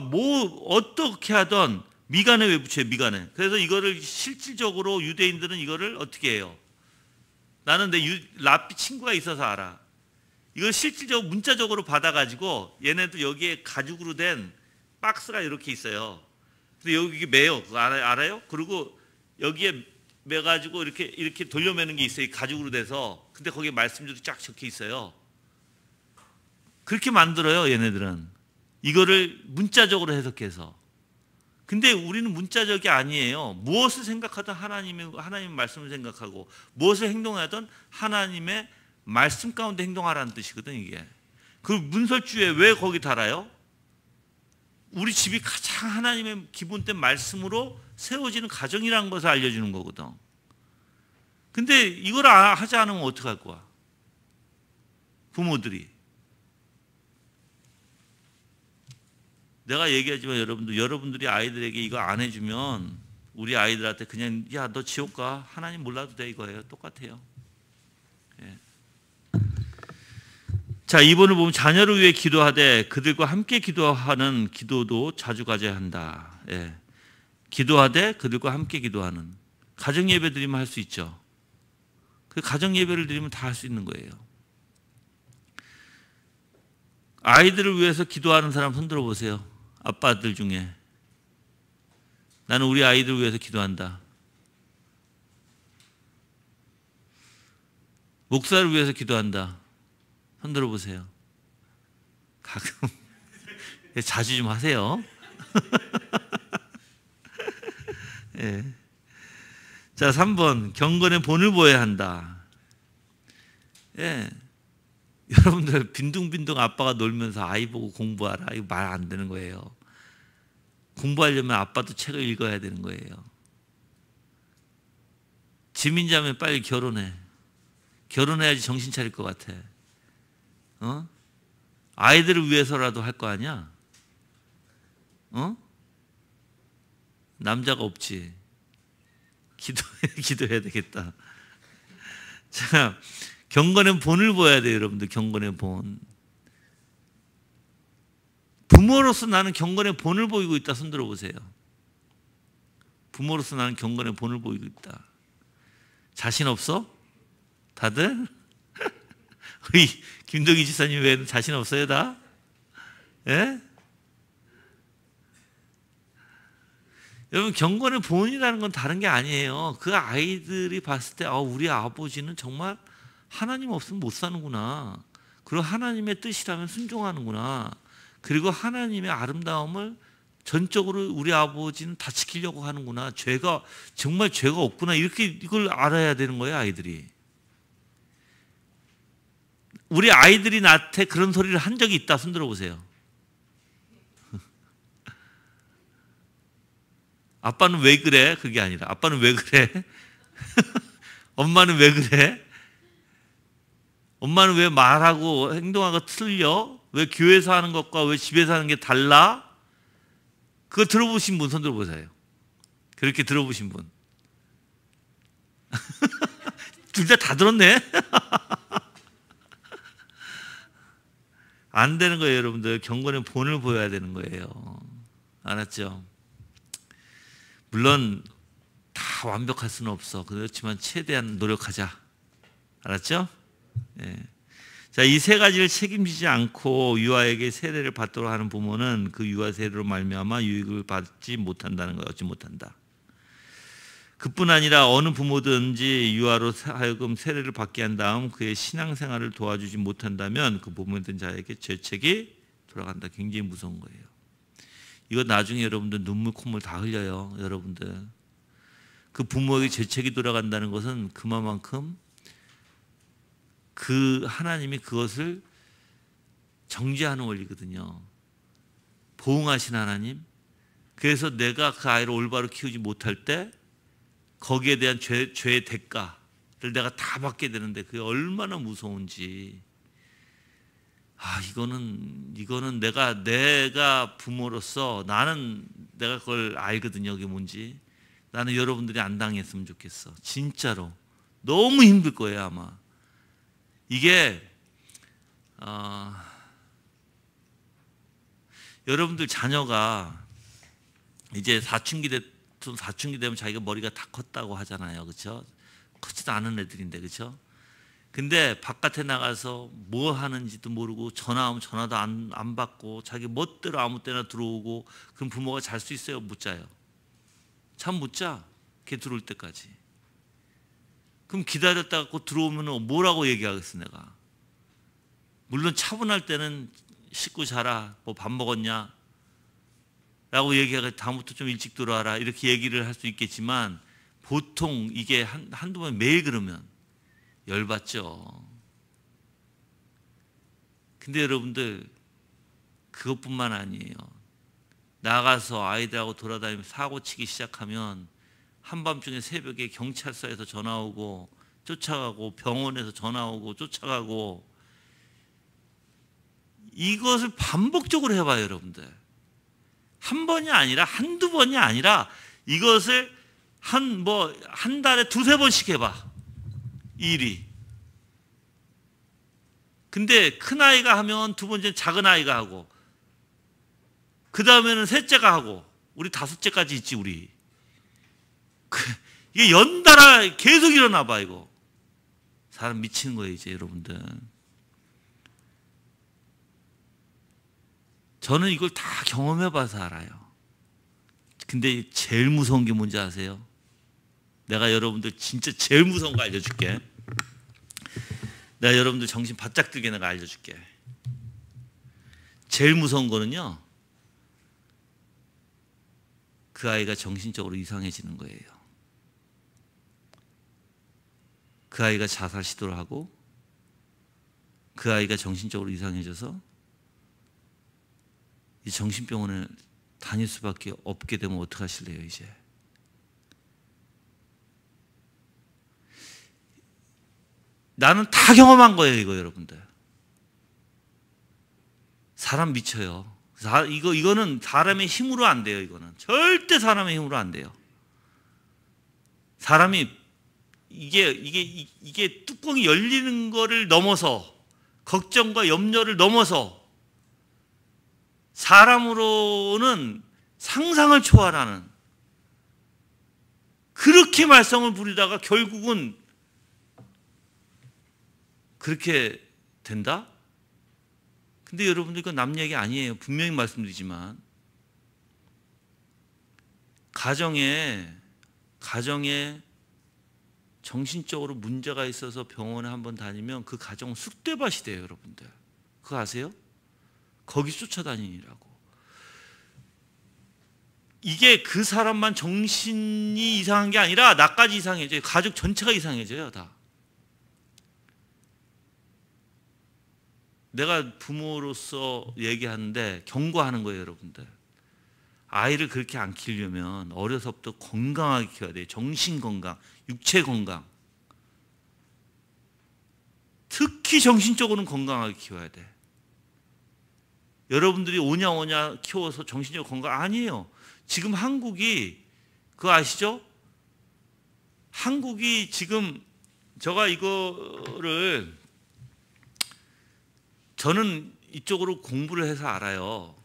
어떻게 하든 미간에 왜 붙여요? 미간에. 그래서 이거를 실질적으로 유대인들은 이거를 어떻게 해요? 나는 내 랍비 친구가 있어서 알아. 이걸 실질적으로 문자적으로 받아가지고 얘네도 여기에 가죽으로 된 박스가 이렇게 있어요. 근데 여기 매요. 그거 알아요? 그리고 여기에 매가지고 이렇게 돌려매는 게 있어요. 가죽으로 돼서. 근데 거기에 말씀들이 쫙 적혀 있어요. 그렇게 만들어요, 얘네들은. 이거를 문자적으로 해석해서. 근데 우리는 문자적이 아니에요. 무엇을 생각하든 하나님의 말씀을 생각하고 무엇을 행동하든 하나님의 말씀 가운데 행동하라는 뜻이거든, 이게. 그 문설주에 왜 거기 달아요? 우리 집이 가장 하나님의 기본된 말씀으로 세워지는 가정이라는 것을 알려주는 거거든. 근데 이걸 하지 않으면 어떡할 거야? 부모들이. 내가 얘기하지만 여러분들이 아이들에게 이거 안 해주면 우리 아이들한테 그냥 야, 너 지옥 가. 하나님 몰라도 돼 이거예요. 똑같아요. 예. 자, 2번을 보면 자녀를 위해 기도하되 그들과 함께 기도하는 기도도 자주 가져야 한다. 예. 기도하되 그들과 함께 기도하는. 가정 예배 드리면 할 수 있죠. 그 가정 예배를 드리면 다 할 수 있는 거예요. 아이들을 위해서 기도하는 사람 손 들어보세요. 아빠들 중에. 나는 우리 아이들을 위해서 기도한다. 목사를 위해서 기도한다. 손 들어보세요. 가끔 자주 좀 하세요. 예. 자, 3번 경건의 본을 보여야 한다. 예. 여러분들 빈둥빈둥 아빠가 놀면서 아이 보고 공부하라. 이거 말 안 되는 거예요. 공부하려면 아빠도 책을 읽어야 되는 거예요. 지민자면 빨리 결혼해. 결혼해야지 정신 차릴 것 같아. 아이들을 위해서라도 할 거 아니야? 남자가 없지. 기도해야 되겠다. 자, 경건의 본을 보여야 돼요, 여러분들. 경건의 본. 부모로서 나는 경건의 본을 보이고 있다. 손 들어보세요. 부모로서 나는 경건의 본을 보이고 있다. 자신 없어? 다들? 우리 김동희 지사님 외에는 자신 없어요, 다? 예? 여러분, 경건의 본이라는 건 다른 게 아니에요. 그 아이들이 봤을 때 우리 아버지는 정말 하나님 없으면 못 사는구나. 그리고 하나님의 뜻이라면 순종하는구나. 그리고 하나님의 아름다움을 전적으로 우리 아버지는 다 지키려고 하는구나. 정말 죄가 없구나. 이걸 알아야 되는 거예요, 아이들이. 우리 아이들이 나한테 그런 소리를 한 적이 있다. 손 들어보세요. 아빠는 왜 그래? 그게 아니라 아빠는 왜 그래? 엄마는 왜 그래? 엄마는 왜 말하고 행동하고 틀려? 왜 교회에서 하는 것과 왜 집에서 하는 게 달라? 그거 들어보신 분 손 들어보세요. 그렇게 들어보신 분. 둘 다 들었네? 안 되는 거예요, 여러분들. 경건의 본을 보여야 되는 거예요. 알았죠? 물론 다 완벽할 수는 없어. 그렇지만 최대한 노력하자. 알았죠? 예. 자, 이 세 가지를 책임지지 않고 유아에게 세례를 받도록 하는 부모는 그 유아 세례로 말미암아 유익을 받지 못한다는 거예요. 얻지 못한다. 그뿐 아니라 어느 부모든지 유아로 하여금 세례를 받게 한 다음 그의 신앙생활을 도와주지 못한다면 그 부모된 자에게 죄책이 돌아간다. 굉장히 무서운 거예요. 이거 나중에 여러분들 눈물 콧물 다 흘려요. 여러분들. 그 부모에게 죄책이 돌아간다는 것은 그만큼 그 하나님이 그것을 정죄하는 원리거든요. 보응하신 하나님. 그래서 내가 그 아이를 올바로 키우지 못할 때 거기에 대한 죄의 대가를 내가 다 받게 되는데 그게 얼마나 무서운지. 이거는 내가 부모로서 내가 그걸 알거든요. 그게 뭔지. 나는 여러분들이 안 당했으면 좋겠어. 진짜로. 너무 힘들 거예요, 아마. 이게 여러분들 자녀가 이제 사춘기 되면 자기가 머리가 다 컸다고 하잖아요. 그렇죠? 컸지도 않은 애들인데. 그렇죠? 근데 바깥에 나가서 뭐 하는지도 모르고 전화 오면 전화도 안 받고 자기 멋대로 아무 때나 들어오고 그럼 부모가 잘 수 있어요? 못 자요? 잠 못 자. 걔 들어올 때까지. 그럼 기다렸다가 곧 들어오면 뭐라고 얘기하겠어 내가. 물론 차분할 때는 씻고 자라. 뭐 밥 먹었냐? 라고 얘기하고 다음부터 좀 일찍 들어와라. 이렇게 얘기를 할 수 있겠지만 보통 이게 한두 번 매일 그러면 열받죠. 근데 여러분들 그것뿐만 아니에요. 나가서 아이들하고 돌아다니면서 사고치기 시작하면 한밤중에 새벽에 경찰서에서 전화 오고 쫓아가고 병원에서 전화 오고 쫓아가고 이것을 반복적으로 해봐요. 여러분들. 한 번이 아니라 한두 번이 아니라 이것을 한 달에 두세 번씩 해봐. 이 일이. 근데 큰아이가 하면 두 번째는 작은아이가 하고 그 다음에는 셋째가 하고 우리 다섯째까지 있지 우리. 이게 연달아 계속 일어나 봐 이거. 사람 미치는 거예요 이제 여러분들. 저는 이걸 다 경험해 봐서 알아요. 근데 제일 무서운 게 뭔지 아세요? 내가 여러분들 진짜 제일 무서운 거 알려줄게. 내가 여러분들 정신 바짝 들게 내가 알려줄게. 제일 무서운 거는요. 그 아이가 정신적으로 이상해지는 거예요. 그 아이가 자살 시도를 하고 그 아이가 정신적으로 이상해져서 이 정신병원에 다닐 수밖에 없게 되면 어떡하실래요 이제. 나는 다 경험한 거예요 이거 여러분들. 사람 미쳐요. 이거는 사람의 힘으로 안 돼요. 이거는 절대 사람의 힘으로 안 돼요. 사람이 이게 뚜껑이 열리는 거를 넘어서 걱정과 염려를 넘어서 사람으로는 상상을 초월하는 그렇게 말썽을 부리다가 결국은 그렇게 된다? 근데 여러분들 이건 남 얘기 아니에요. 분명히 말씀드리지만 가정에 정신적으로 문제가 있어서 병원에 한번 다니면 그 가정은 쑥대밭이 돼요. 여러분들 그거 아세요? 거기 쫓아다니느라고. 이게 그 사람만 정신이 이상한 게 아니라 나까지 이상해져요. 가족 전체가 이상해져요. 다. 내가 부모로서 얘기하는데 경고하는 거예요. 여러분들. 아이를 그렇게 안 키우려면 어려서부터 건강하게 키워야 돼요. 정신 건강, 육체 건강. 특히 정신적으로는 건강하게 키워야 돼. 여러분들이 오냐오냐 키워서 정신적 건강 아니에요. 지금 한국이 그거 아시죠? 한국이 지금 제가 이거를 저는 이쪽으로 공부를 해서 알아요.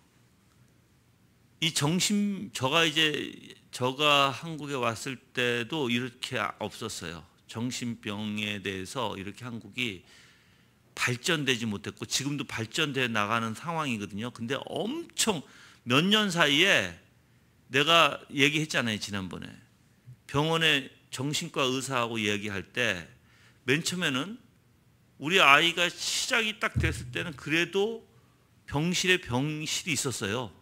이 제가 한국에 왔을 때도 이렇게 없었어요. 정신병에 대해서 이렇게 한국이 발전되지 못했고 지금도 발전돼 나가는 상황이거든요. 근데 엄청 몇 년 사이에 내가 얘기했잖아요. 지난번에 병원에 정신과 의사하고 얘기할 때 맨 처음에는 우리 아이가 시작이 딱 됐을 때는 그래도 병실에 병실이 있었어요.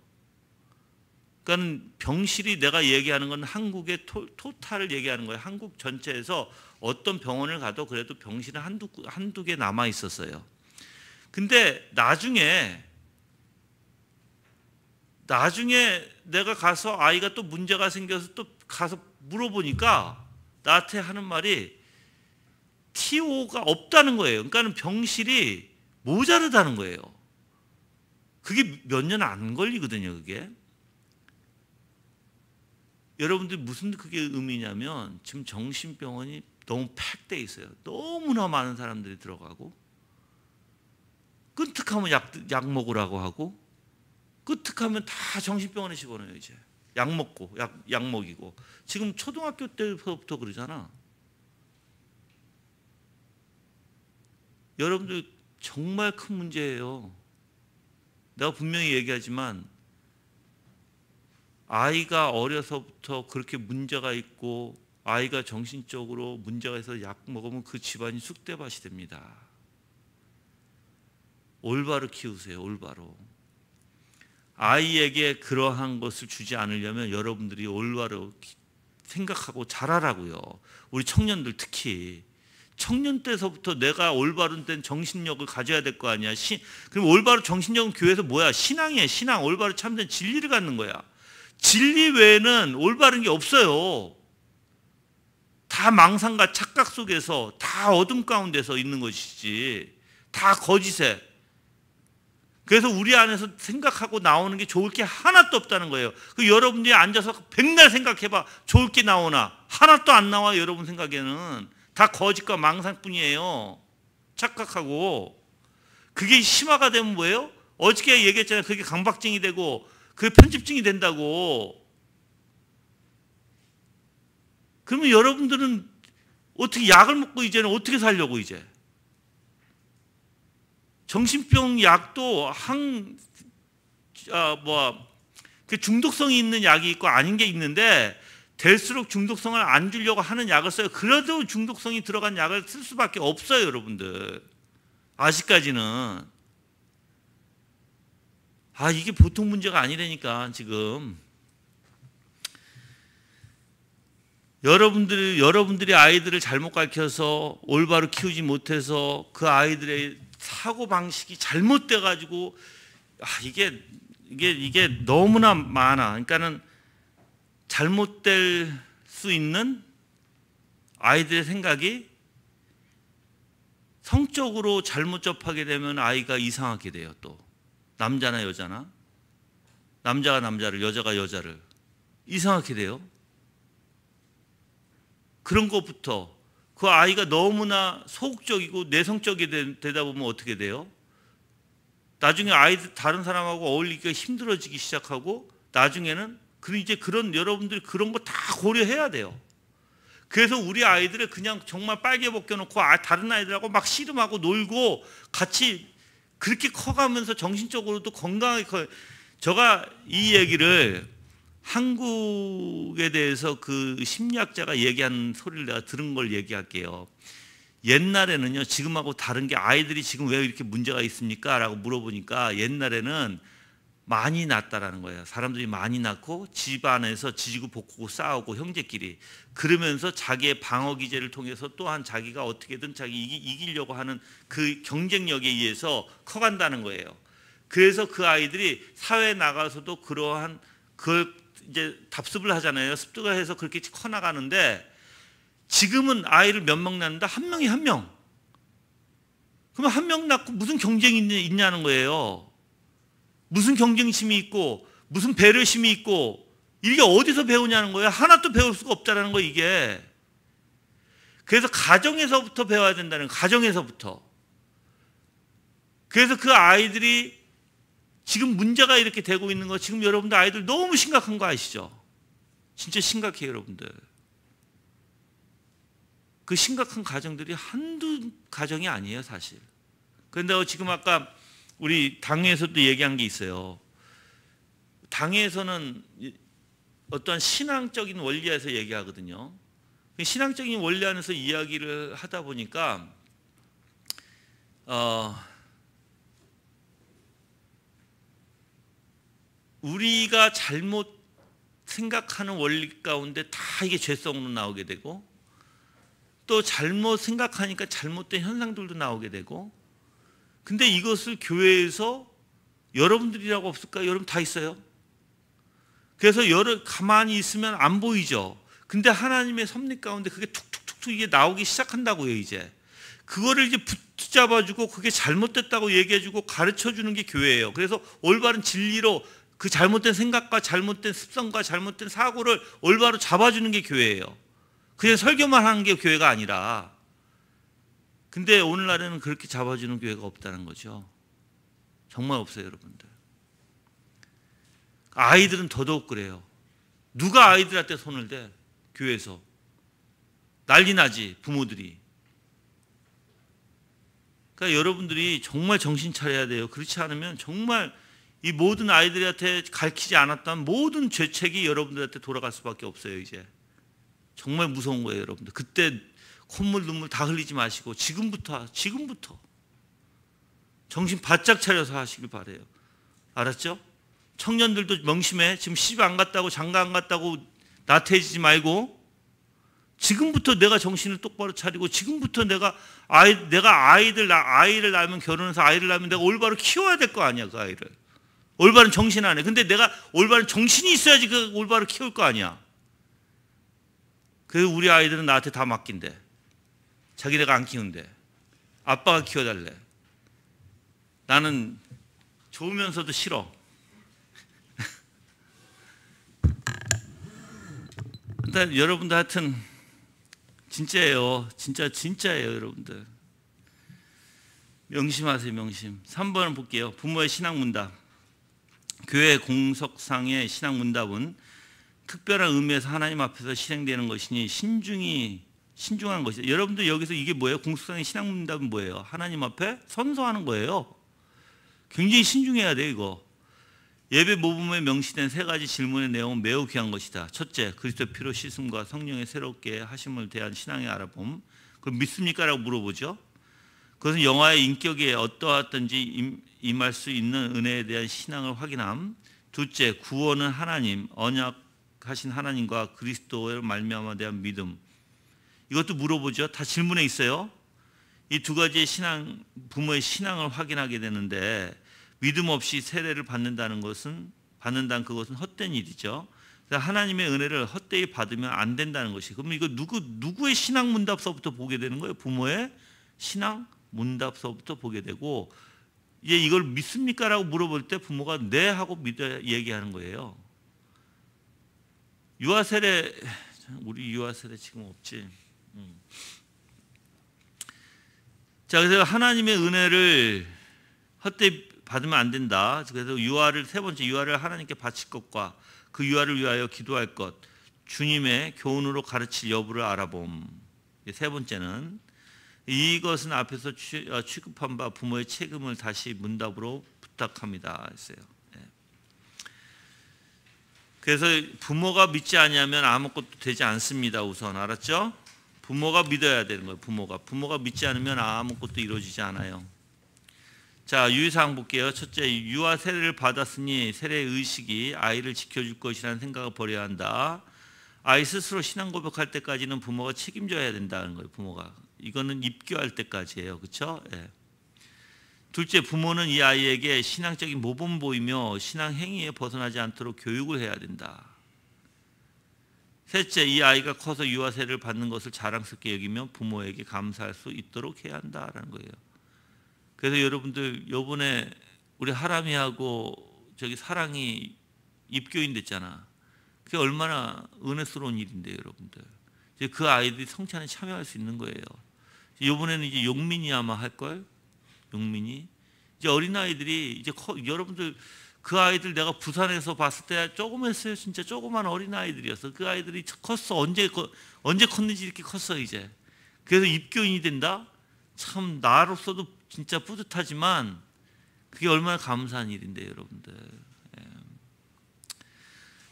그러니까 병실이 내가 얘기하는 건 한국의 토탈을 얘기하는 거예요. 한국 전체에서 어떤 병원을 가도 그래도 병실은 한두 개 남아 있었어요. 근데 나중에 내가 가서 아이가 또 문제가 생겨서 또 가서 물어보니까 나한테 하는 말이 TO가 없다는 거예요. 그러니까 병실이 모자르다는 거예요. 그게 몇 년 안 걸리거든요, 그게. 여러분들 무슨 그게 의미냐면 지금 정신병원이 너무 팩돼 있어요. 너무나 많은 사람들이 들어가고 끈특하면 약 먹으라고 하고 끈특하면 다 정신병원에 집어넣어요. 이제 약 먹고 약 먹이고 지금 초등학교 때부터 그러잖아. 여러분들 정말 큰 문제예요. 내가 분명히 얘기하지만 아이가 어려서부터 그렇게 문제가 있고 아이가 정신적으로 문제가 있어서 약 먹으면 그 집안이 쑥대밭이 됩니다. 올바로 키우세요. 올바로. 아이에게 그러한 것을 주지 않으려면 여러분들이 올바로 생각하고 잘하라고요. 우리 청년들 특히. 청년 때서부터 내가 올바른 된 정신력을 가져야 될 거 아니야. 그럼 올바로 정신력은 교회에서 뭐야? 신앙이에요. 신앙. 올바로 참된 진리를 갖는 거야. 진리 외에는 올바른 게 없어요. 다 망상과 착각 속에서 다 어둠 가운데서 있는 것이지. 다 거짓에. 그래서 우리 안에서 생각하고 나오는 게 좋을 게 하나도 없다는 거예요. 그 여러분들이 앉아서 백날 생각해봐. 좋을 게 나오나? 하나도 안 나와. 여러분 생각에는. 다 거짓과 망상뿐이에요. 착각하고. 그게 심화가 되면 뭐예요? 어저께 얘기했잖아요. 그게 강박증이 되고 그게 편집증이 된다고. 그러면 여러분들은 어떻게 약을 먹고 이제는 어떻게 살려고 이제? 정신병 약도 그 중독성이 있는 약이 있고 아닌 게 있는데 될수록 중독성을 안 주려고 하는 약을 써요. 그래도 중독성이 들어간 약을 쓸 수밖에 없어요, 여러분들. 아직까지는. 이게 보통 문제가 아니라니까 지금. 여러분들이 아이들을 잘못 가르쳐서 올바로 키우지 못해서 그 아이들의 사고 방식이 잘못돼 가지고 이게 너무나 많아. 그러니까는 잘못될 수 있는 아이들의 생각이 성적으로 잘못 접하게 되면 아이가 이상하게 돼요. 또 남자나 여자나 남자가 남자를 여자가 여자를 이상하게 돼요. 그런 것부터 그 아이가 너무나 소극적이고 내성적이 되다 보면 어떻게 돼요? 나중에 다른 사람하고 어울리기가 힘들어지기 시작하고 나중에는 여러분들이 그런 거 다 고려해야 돼요. 그래서 우리 아이들을 그냥 정말 빨개 벗겨놓고 다른 아이들하고 막 씨름하고 놀고 같이 그렇게 커가면서 정신적으로도 건강하게 제가 이 얘기를 한국에 대해서 그 심리학자가 얘기한 소리를 내가 들은 걸 얘기할게요. 옛날에는요, 지금하고 다른 게 아이들이 지금 왜 이렇게 문제가 있습니까? 라고 물어보니까 옛날에는 많이 낳았다라는 거예요. 사람들이 많이 낳고 집안에서 지지고 볶고 싸우고 형제끼리 그러면서 자기의 방어 기제를 통해서 또한 자기가 어떻게든 자기 이기려고 하는 그 경쟁력에 의해서 커간다는 거예요. 그래서 그 아이들이 사회에 나가서도 그러한 그걸 이제 답습을 하잖아요. 습득을 해서 그렇게 커나가는데 지금은 아이를 몇 명 낳는다? 한 명이 한 명. 그러면 한 명 낳고 무슨 경쟁이 있냐는 거예요. 무슨 경쟁심이 있고 무슨 배려심이 있고 이게 어디서 배우냐는 거예요. 하나도 배울 수가 없다는 거예요, 이게. 그래서 가정에서부터 배워야 된다는 거예요. 가정에서부터. 그래서 그 아이들이 지금 문제가 이렇게 되고 있는 거 지금 여러분들 아이들 너무 심각한 거 아시죠? 진짜 심각해요, 여러분들. 그 심각한 가정들이 한두 가정이 아니에요, 사실. 그런데 지금 아까 우리 당회에서도 얘기한 게 있어요. 당회에서는 어떤 신앙적인 원리에서 얘기하거든요. 신앙적인 원리 안에서 이야기를 하다 보니까 우리가 잘못 생각하는 원리 가운데 다 이게 죄성으로 나오게 되고 또 잘못 생각하니까 잘못된 현상들도 나오게 되고 근데 이것을 교회에서 여러분들이라고 없을까요? 여러분 다 있어요. 그래서 가만히 있으면 안 보이죠. 근데 하나님의 섭리 가운데 그게 툭툭툭툭 이게 나오기 시작한다고요, 이제. 그거를 이제 붙잡아주고 그게 잘못됐다고 얘기해주고 가르쳐주는 게 교회예요. 그래서 올바른 진리로 그 잘못된 생각과 잘못된 습성과 잘못된 사고를 올바로 잡아주는 게 교회예요. 그냥 설교만 하는 게 교회가 아니라. 근데 오늘날에는 그렇게 잡아주는 교회가 없다는 거죠. 정말 없어요, 여러분들. 아이들은 더더욱 그래요. 누가 아이들한테 손을 대? 교회에서. 난리 나지, 부모들이. 그러니까 여러분들이 정말 정신 차려야 돼요. 그렇지 않으면 정말 이 모든 아이들한테 가르치지 않았던 모든 죄책이 여러분들한테 돌아갈 수밖에 없어요, 이제. 정말 무서운 거예요, 여러분들. 그때 콧물 눈물 다 흘리지 마시고 지금부터 정신 바짝 차려서 하시길 바라요. 알았죠? 청년들도 명심해. 지금 시집 안 갔다고 장가 안 갔다고 나태해지지 말고 지금부터 내가 정신을 똑바로 차리고 지금부터 내가 아이를 낳으면 결혼해서 아이를 낳으면 내가 올바로 키워야 될 거 아니야, 그 아이를. 올바른 정신 안에. 근데 내가 올바른 정신이 있어야지 그 올바로 키울 거 아니야. 그래서 우리 아이들은 나한테 다 맡긴대. 자기네가 안 키운대. 아빠가 키워달래. 나는 좋으면서도 싫어. 근데 여러분들 하여튼 진짜예요. 진짜예요, 여러분들. 명심하세요, 명심. 3번을 볼게요. 부모의 신앙문답. 교회 공석상의 신앙문답은 특별한 의미에서 하나님 앞에서 실행되는 것이니 신중한 것이다. 여러분들 여기서 이게 뭐예요? 공석상의 신앙문답은 뭐예요? 하나님 앞에 선서하는 거예요. 굉장히 신중해야 돼, 이거. 예배 모범에 명시된 3가지 질문의 내용은 매우 귀한 것이다. 첫째, 그리스도의 피로 씻음과 성령의 새롭게 하심을 대한 신앙의 알아봄. 그럼 믿습니까? 라고 물어보죠. 그것은 영화의 인격에 어떠하든지 임할 수 있는 은혜에 대한 신앙을 확인함. 둘째, 구원은 하나님, 언약하신 하나님과 그리스도의 말미암아 대한 믿음. 이것도 물어보죠. 다 질문에 있어요. 이 2가지의 신앙, 부모의 신앙을 확인하게 되는데 믿음 없이 세례를 받는다는 그것은 헛된 일이죠. 하나님의 은혜를 헛되이 받으면 안 된다는 것이. 그럼 이거 누구의 신앙 문답서부터 보게 되는 거예요? 부모의 신앙 문답서부터 보게 되고 이제 이걸 믿습니까라고 물어볼 때 부모가 네 하고 믿어 얘기하는 거예요. 유아 세례, 우리 유아 세례 지금 없지. 자, 그래서 하나님의 은혜를 헛되이 받으면 안 된다. 그래서 세 번째 유아를 하나님께 바칠 것과 그 유아를 위하여 기도할 것, 주님의 교훈으로 가르칠 여부를 알아봄. 3번째는 이것은 앞에서 취급한 바 부모의 책임을 다시 문답으로 부탁합니다 했어요. 그래서 부모가 믿지 않으면 아무것도 되지 않습니다. 우선 알았죠? 부모가 믿어야 되는 거예요. 부모가 믿지 않으면 아무것도 이루어지지 않아요. 자, 유의사항 볼게요. 첫째, 유아 세례를 받았으니 세례 의식이 아이를 지켜줄 것이라는 생각을 버려야 한다. 아이 스스로 신앙 고백할 때까지는 부모가 책임져야 된다는 거예요. 부모가. 이거는 입교할 때까지예요. 그렇죠? 예. 둘째, 부모는 이 아이에게 신앙적인 모범 보이며 신앙 행위에 벗어나지 않도록 교육을 해야 된다. 셋째, 이 아이가 커서 유아세를 받는 것을 자랑스럽게 여기며 부모에게 감사할 수 있도록 해야 한다라는 거예요. 그래서 여러분들 요번에 우리 하람이하고 저기 사랑이 입교인 됐잖아. 그게 얼마나 은혜스러운 일인데요, 여러분들. 이제 그 아이들이 성찬에 참여할 수 있는 거예요. 이번에는 이제 용민이 아마 할 걸. 용민이 이제 어린 아이들이 이제 여러분들 그 아이들 내가 부산에서 봤을 때 조그맸어요. 진짜 조그만 어린 아이들이었어. 그 아이들이 컸어. 언제 컸는지 이렇게 컸어 이제. 그래서 입교인이 된다. 참 나로서도 진짜 뿌듯하지만 그게 얼마나 감사한 일인데요, 여러분들.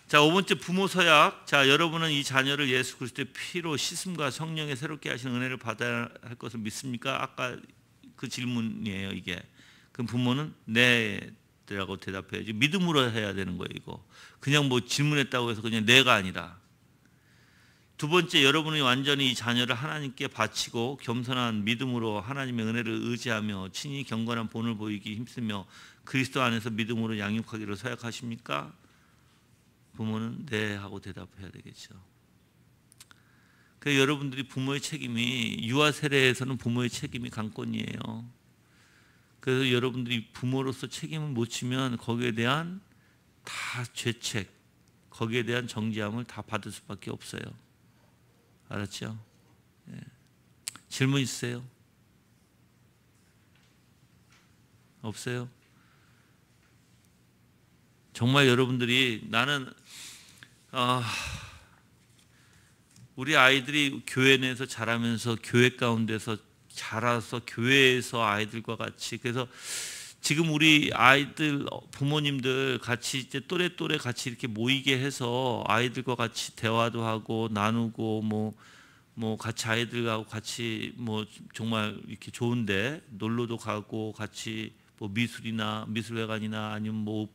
자, 5번째 부모 서약. 자, 여러분은 이 자녀를 예수 그리스도의 피로 씻음과 성령의 새롭게 하시는 은혜를 받아야 할 것을 믿습니까? 아까 그 질문이에요, 이게. 그럼 부모는 네라고 대답해야지. 믿음으로 해야 되는 거예요, 이거. 그냥 뭐 질문했다고 해서 그냥 네가 아니라. 두 번째, 여러분이 완전히 이 자녀를 하나님께 바치고 겸손한 믿음으로 하나님의 은혜를 의지하며 친히 경건한 본을 보이기 힘쓰며 그리스도 안에서 믿음으로 양육하기로 서약하십니까? 부모는 네 하고 대답해야 되겠죠. 그래서 여러분들이 부모의 책임이 유아 세례에서는 부모의 책임이 관건이에요. 그래서 여러분들이 부모로서 책임을 못 지면 거기에 대한 다 죄책, 거기에 대한 정죄함을 다 받을 수밖에 없어요. 알았죠? 예. 질문 있으세요? 없어요? 정말 여러분들이 나는 우리 아이들이 교회 내에서 자라면서 교회 가운데서 자라서 교회에서 아이들과 같이 그래서 지금 우리 아이들 부모님들 같이 이제 또래 같이 이렇게 모이게 해서 아이들과 같이 대화도 하고 나누고 뭐 같이 아이들하고 같이 뭐 정말 이렇게 좋은데 놀러도 가고 같이 뭐 미술회관이나 아니면 뭐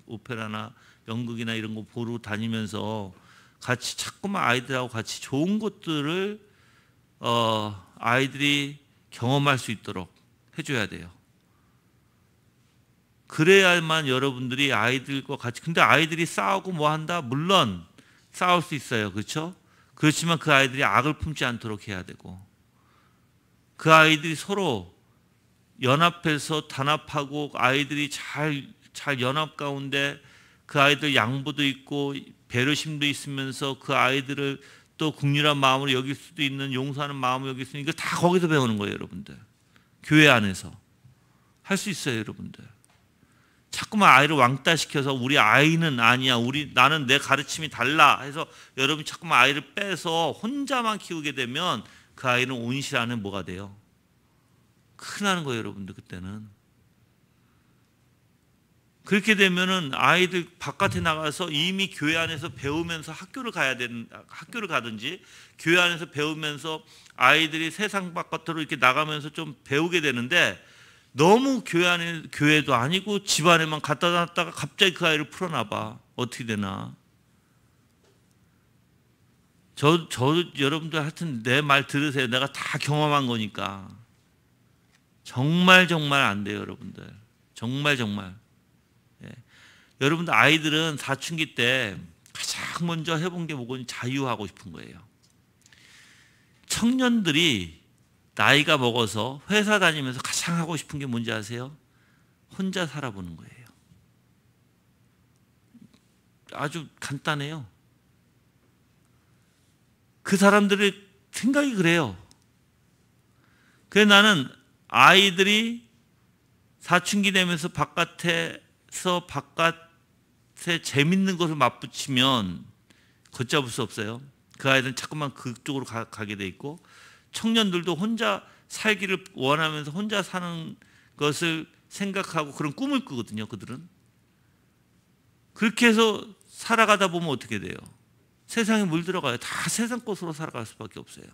오페라나 연극이나 이런 거 보러 다니면서 같이 자꾸만 아이들하고 같이 좋은 것들을 아이들이 경험할 수 있도록 해줘야 돼요. 그래야만 여러분들이 아이들과 같이 근데 아이들이 싸우고 뭐 한다? 물론 싸울 수 있어요. 그렇죠? 그렇지만 그 아이들이 악을 품지 않도록 해야 되고 그 아이들이 서로 연합해서 단합하고 아이들이 잘 연합 가운데 그 아이들 양보도 있고 배려심도 있으면서 그 아이들을 또 긍휼한 마음으로 여길 수도 있는 용서하는 마음으로 여길 수 있는 이거 다 거기서 배우는 거예요, 여러분들. 교회 안에서 할 수 있어요, 여러분들. 자꾸만 아이를 왕따시켜서 우리 아이는 아니야, 나는 내 가르침이 달라 해서 여러분 자꾸만 아이를 빼서 혼자만 키우게 되면 그 아이는 온실 안에 뭐가 돼요? 큰일 나는 거예요, 여러분들. 그때는 그렇게 되면은 아이들 바깥에 나가서 이미 교회 안에서 배우면서 학교를 가든지 교회 안에서 배우면서 아이들이 세상 바깥으로 이렇게 나가면서 좀 배우게 되는데 너무 교회도 아니고 집 안에만 갖다 놨다가 갑자기 그 아이를 풀어놔봐. 어떻게 되나? 저 여러분들 하여튼 내 말 들으세요. 내가 다 경험한 거니까. 정말 안 돼요, 여러분들. 정말. 예. 여러분들 아이들은 사춘기 때 가장 먼저 해본 게 뭐고 자유하고 싶은 거예요. 청년들이 나이가 먹어서 회사 다니면서 가장 하고 싶은 게 뭔지 아세요? 혼자 살아보는 거예요. 아주 간단해요. 그 사람들의 생각이 그래요. 그래서 나는 아이들이 사춘기 되면서 바깥에 재밌는 것을 맛붙이면 걷잡을 수 없어요. 그 아이들은 자꾸만 그쪽으로 가게 돼 있고 청년들도 혼자 살기를 원하면서 혼자 사는 것을 생각하고 그런 꿈을 꾸거든요. 그들은. 그렇게 해서 살아가다 보면 어떻게 돼요? 세상에 물들어가요. 다 세상 것으로 살아갈 수밖에 없어요.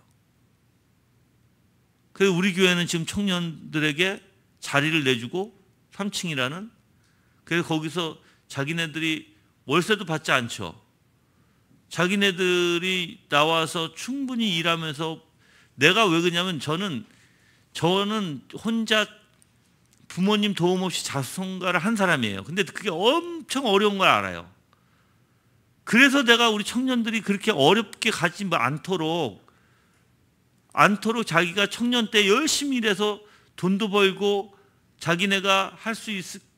그래서 우리 교회는 지금 청년들에게 자리를 내주고 3층이라는 그래서 거기서 자기네들이 월세도 받지 않죠. 자기네들이 나와서 충분히 일하면서 내가 왜 그러냐면 저는 혼자 부모님 도움 없이 자수성가를 한 사람이에요. 근데 그게 엄청 어려운 걸 알아요. 그래서 내가 우리 청년들이 그렇게 어렵게 가지 않도록 자기가 청년 때 열심히 일해서 돈도 벌고 자기네가 할 수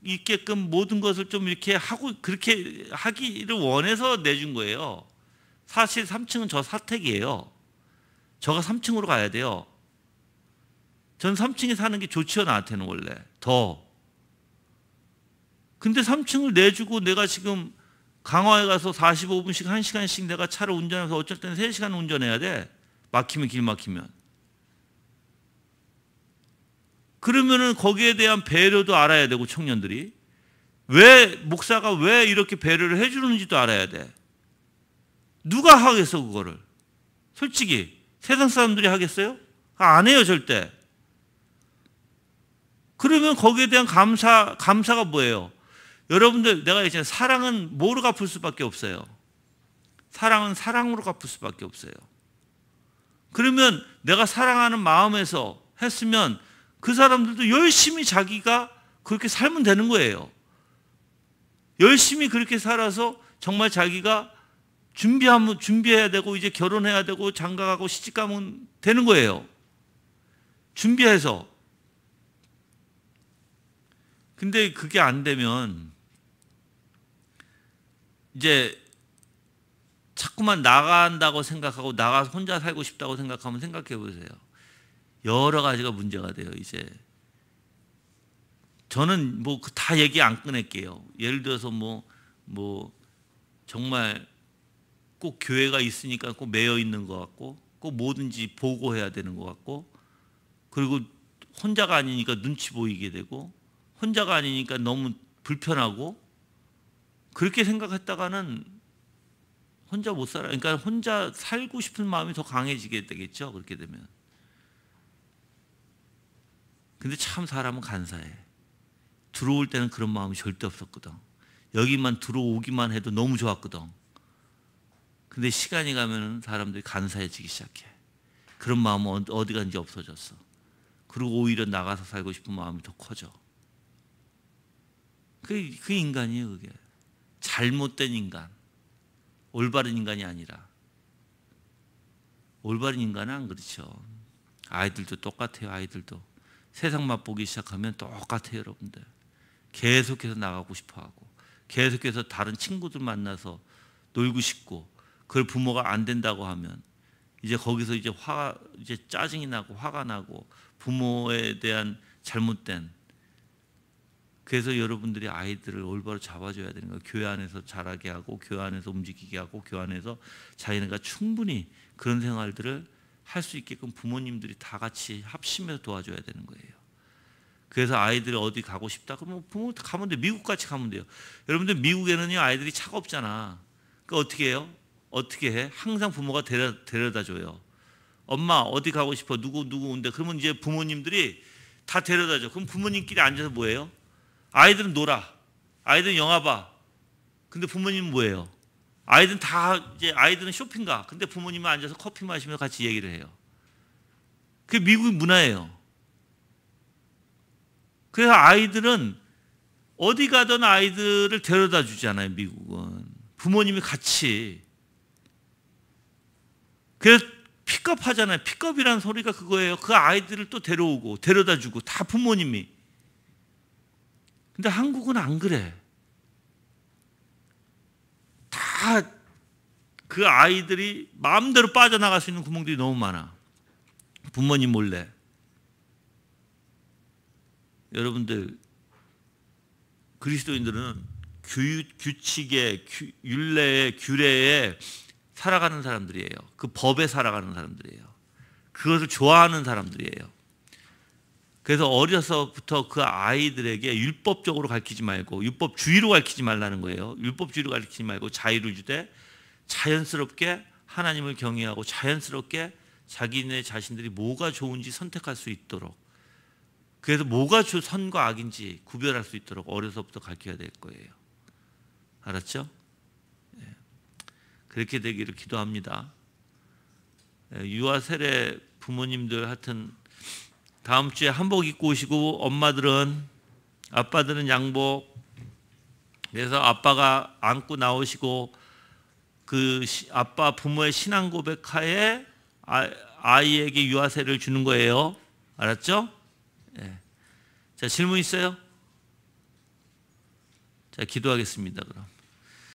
있게끔 모든 것을 좀 이렇게 하고 그렇게 하기를 원해서 내준 거예요. 사실 3층은 저 사택이에요. 저가 3층으로 가야 돼요. 전 3층에 사는 게 좋지요, 나한테는 원래. 더. 근데 3층을 내주고 내가 지금 강화에 가서 45분씩 1시간씩 내가 차를 운전해서 어쩔 때는 3시간 운전해야 돼. 막히면 길 막히면. 그러면은 거기에 대한 배려도 알아야 되고 청년들이 목사가 왜 이렇게 배려를 해주는지도 알아야 돼. 누가 하겠어 그거를? 솔직히 세상 사람들이 하겠어요? 안 해요 절대. 그러면 거기에 대한 감사가 뭐예요? 여러분들 내가 얘기했잖아요. 사랑은 뭐로 갚을 수밖에 없어요. 사랑은 사랑으로 갚을 수밖에 없어요. 그러면 내가 사랑하는 마음에서 했으면 그 사람들도 열심히 자기가 그렇게 살면 되는 거예요. 열심히 그렇게 살아서 정말 자기가 준비해야 되고 이제 결혼해야 되고 장가가고 시집가면 되는 거예요. 준비해서. 근데 그게 안 되면 이제 자꾸만 나간다고 생각하고 나가서 혼자 살고 싶다고 생각하면 생각해 보세요. 여러 가지가 문제가 돼요. 이제 저는 뭐 다 얘기 안 꺼낼게요. 예를 들어서 뭐 정말 꼭 교회가 있으니까 꼭 매여 있는 것 같고 꼭 뭐든지 보고해야 되는 것 같고 그리고 혼자가 아니니까 눈치 보이게 되고 혼자가 아니니까 너무 불편하고 그렇게 생각했다가는 혼자 못 살아. 그러니까 혼자 살고 싶은 마음이 더 강해지게 되겠죠. 그렇게 되면. 근데 참 사람은 간사해. 들어올 때는 그런 마음이 절대 없었거든. 여기만 들어오기만 해도 너무 좋았거든. 근데 시간이 가면 사람들이 간사해지기 시작해. 그런 마음은 어디 간지 없어졌어. 그리고 오히려 나가서 살고 싶은 마음이 더 커져. 그 인간이에요, 그게. 잘못된 인간. 올바른 인간이 아니라. 올바른 인간은 안 그렇죠. 아이들도 똑같아요, 아이들도. 세상 맛보기 시작하면 똑같아요, 여러분들. 계속해서 나가고 싶어하고 계속해서 다른 친구들 만나서 놀고 싶고 그걸 부모가 안 된다고 하면 이제 거기서 이제 짜증이 나고 화가 나고 부모에 대한 잘못된 그래서 여러분들이 아이들을 올바로 잡아줘야 되는 거예요. 교회 안에서 자라게 하고 교회 안에서 움직이게 하고 교회 안에서 자기네가 충분히 그런 생활들을 할 수 있게끔 부모님들이 다 같이 합심해서 도와줘야 되는 거예요. 그래서 아이들이 어디 가고 싶다 그러면 부모 가면 돼요. 미국 같이 가면 돼요. 여러분들 미국에는요 아이들이 차가 없잖아. 그러니까 어떻게 해요? 어떻게 해? 항상 부모가 데려다 줘요. 엄마 어디 가고 싶어? 누구 온대. 그러면 이제 부모님들이 다 데려다 줘. 그럼 부모님끼리 앉아서 뭐해요? 아이들은 놀아. 아이들은 영화 봐. 근데 부모님은 뭐해요? 아이들은 쇼핑 가. 근데 부모님은 앉아서 커피 마시면서 같이 얘기를 해요. 그게 미국의 문화예요. 그래서 아이들은 어디 가든 아이들을 데려다 주잖아요, 미국은. 부모님이 같이. 그래서 픽업 하잖아요. 픽업이라는 소리가 그거예요. 그 아이들을 또 데려오고 데려다 주고 다 부모님이. 근데 한국은 안 그래. 다 그 아이들이 마음대로 빠져나갈 수 있는 구멍들이 너무 많아. 부모님 몰래. 여러분들 그리스도인들은 규칙에 율례에 규례에 살아가는 사람들이에요. 그 법에 살아가는 사람들이에요. 그것을 좋아하는 사람들이에요. 그래서 어려서부터 그 아이들에게 율법적으로 가르치지 말고 율법주의로 가르치지 말라는 거예요. 율법주의로 가르치지 말고 자유를 주되 자연스럽게 하나님을 경외하고 자연스럽게 자기네 자신들이 뭐가 좋은지 선택할 수 있도록 그래서 뭐가 선과 악인지 구별할 수 있도록 어려서부터 가르쳐야 될 거예요. 알았죠? 그렇게 되기를 기도합니다. 유아 세례 부모님들 하여튼 다음 주에 한복 입고 오시고 엄마들은 아빠들은 양복. 그래서 아빠가 안고 나오시고 그 아빠 부모의 신앙 고백하에 아이에게 유아세를 주는 거예요. 알았죠? 예. 자, 질문 있어요? 자, 기도하겠습니다. 그럼.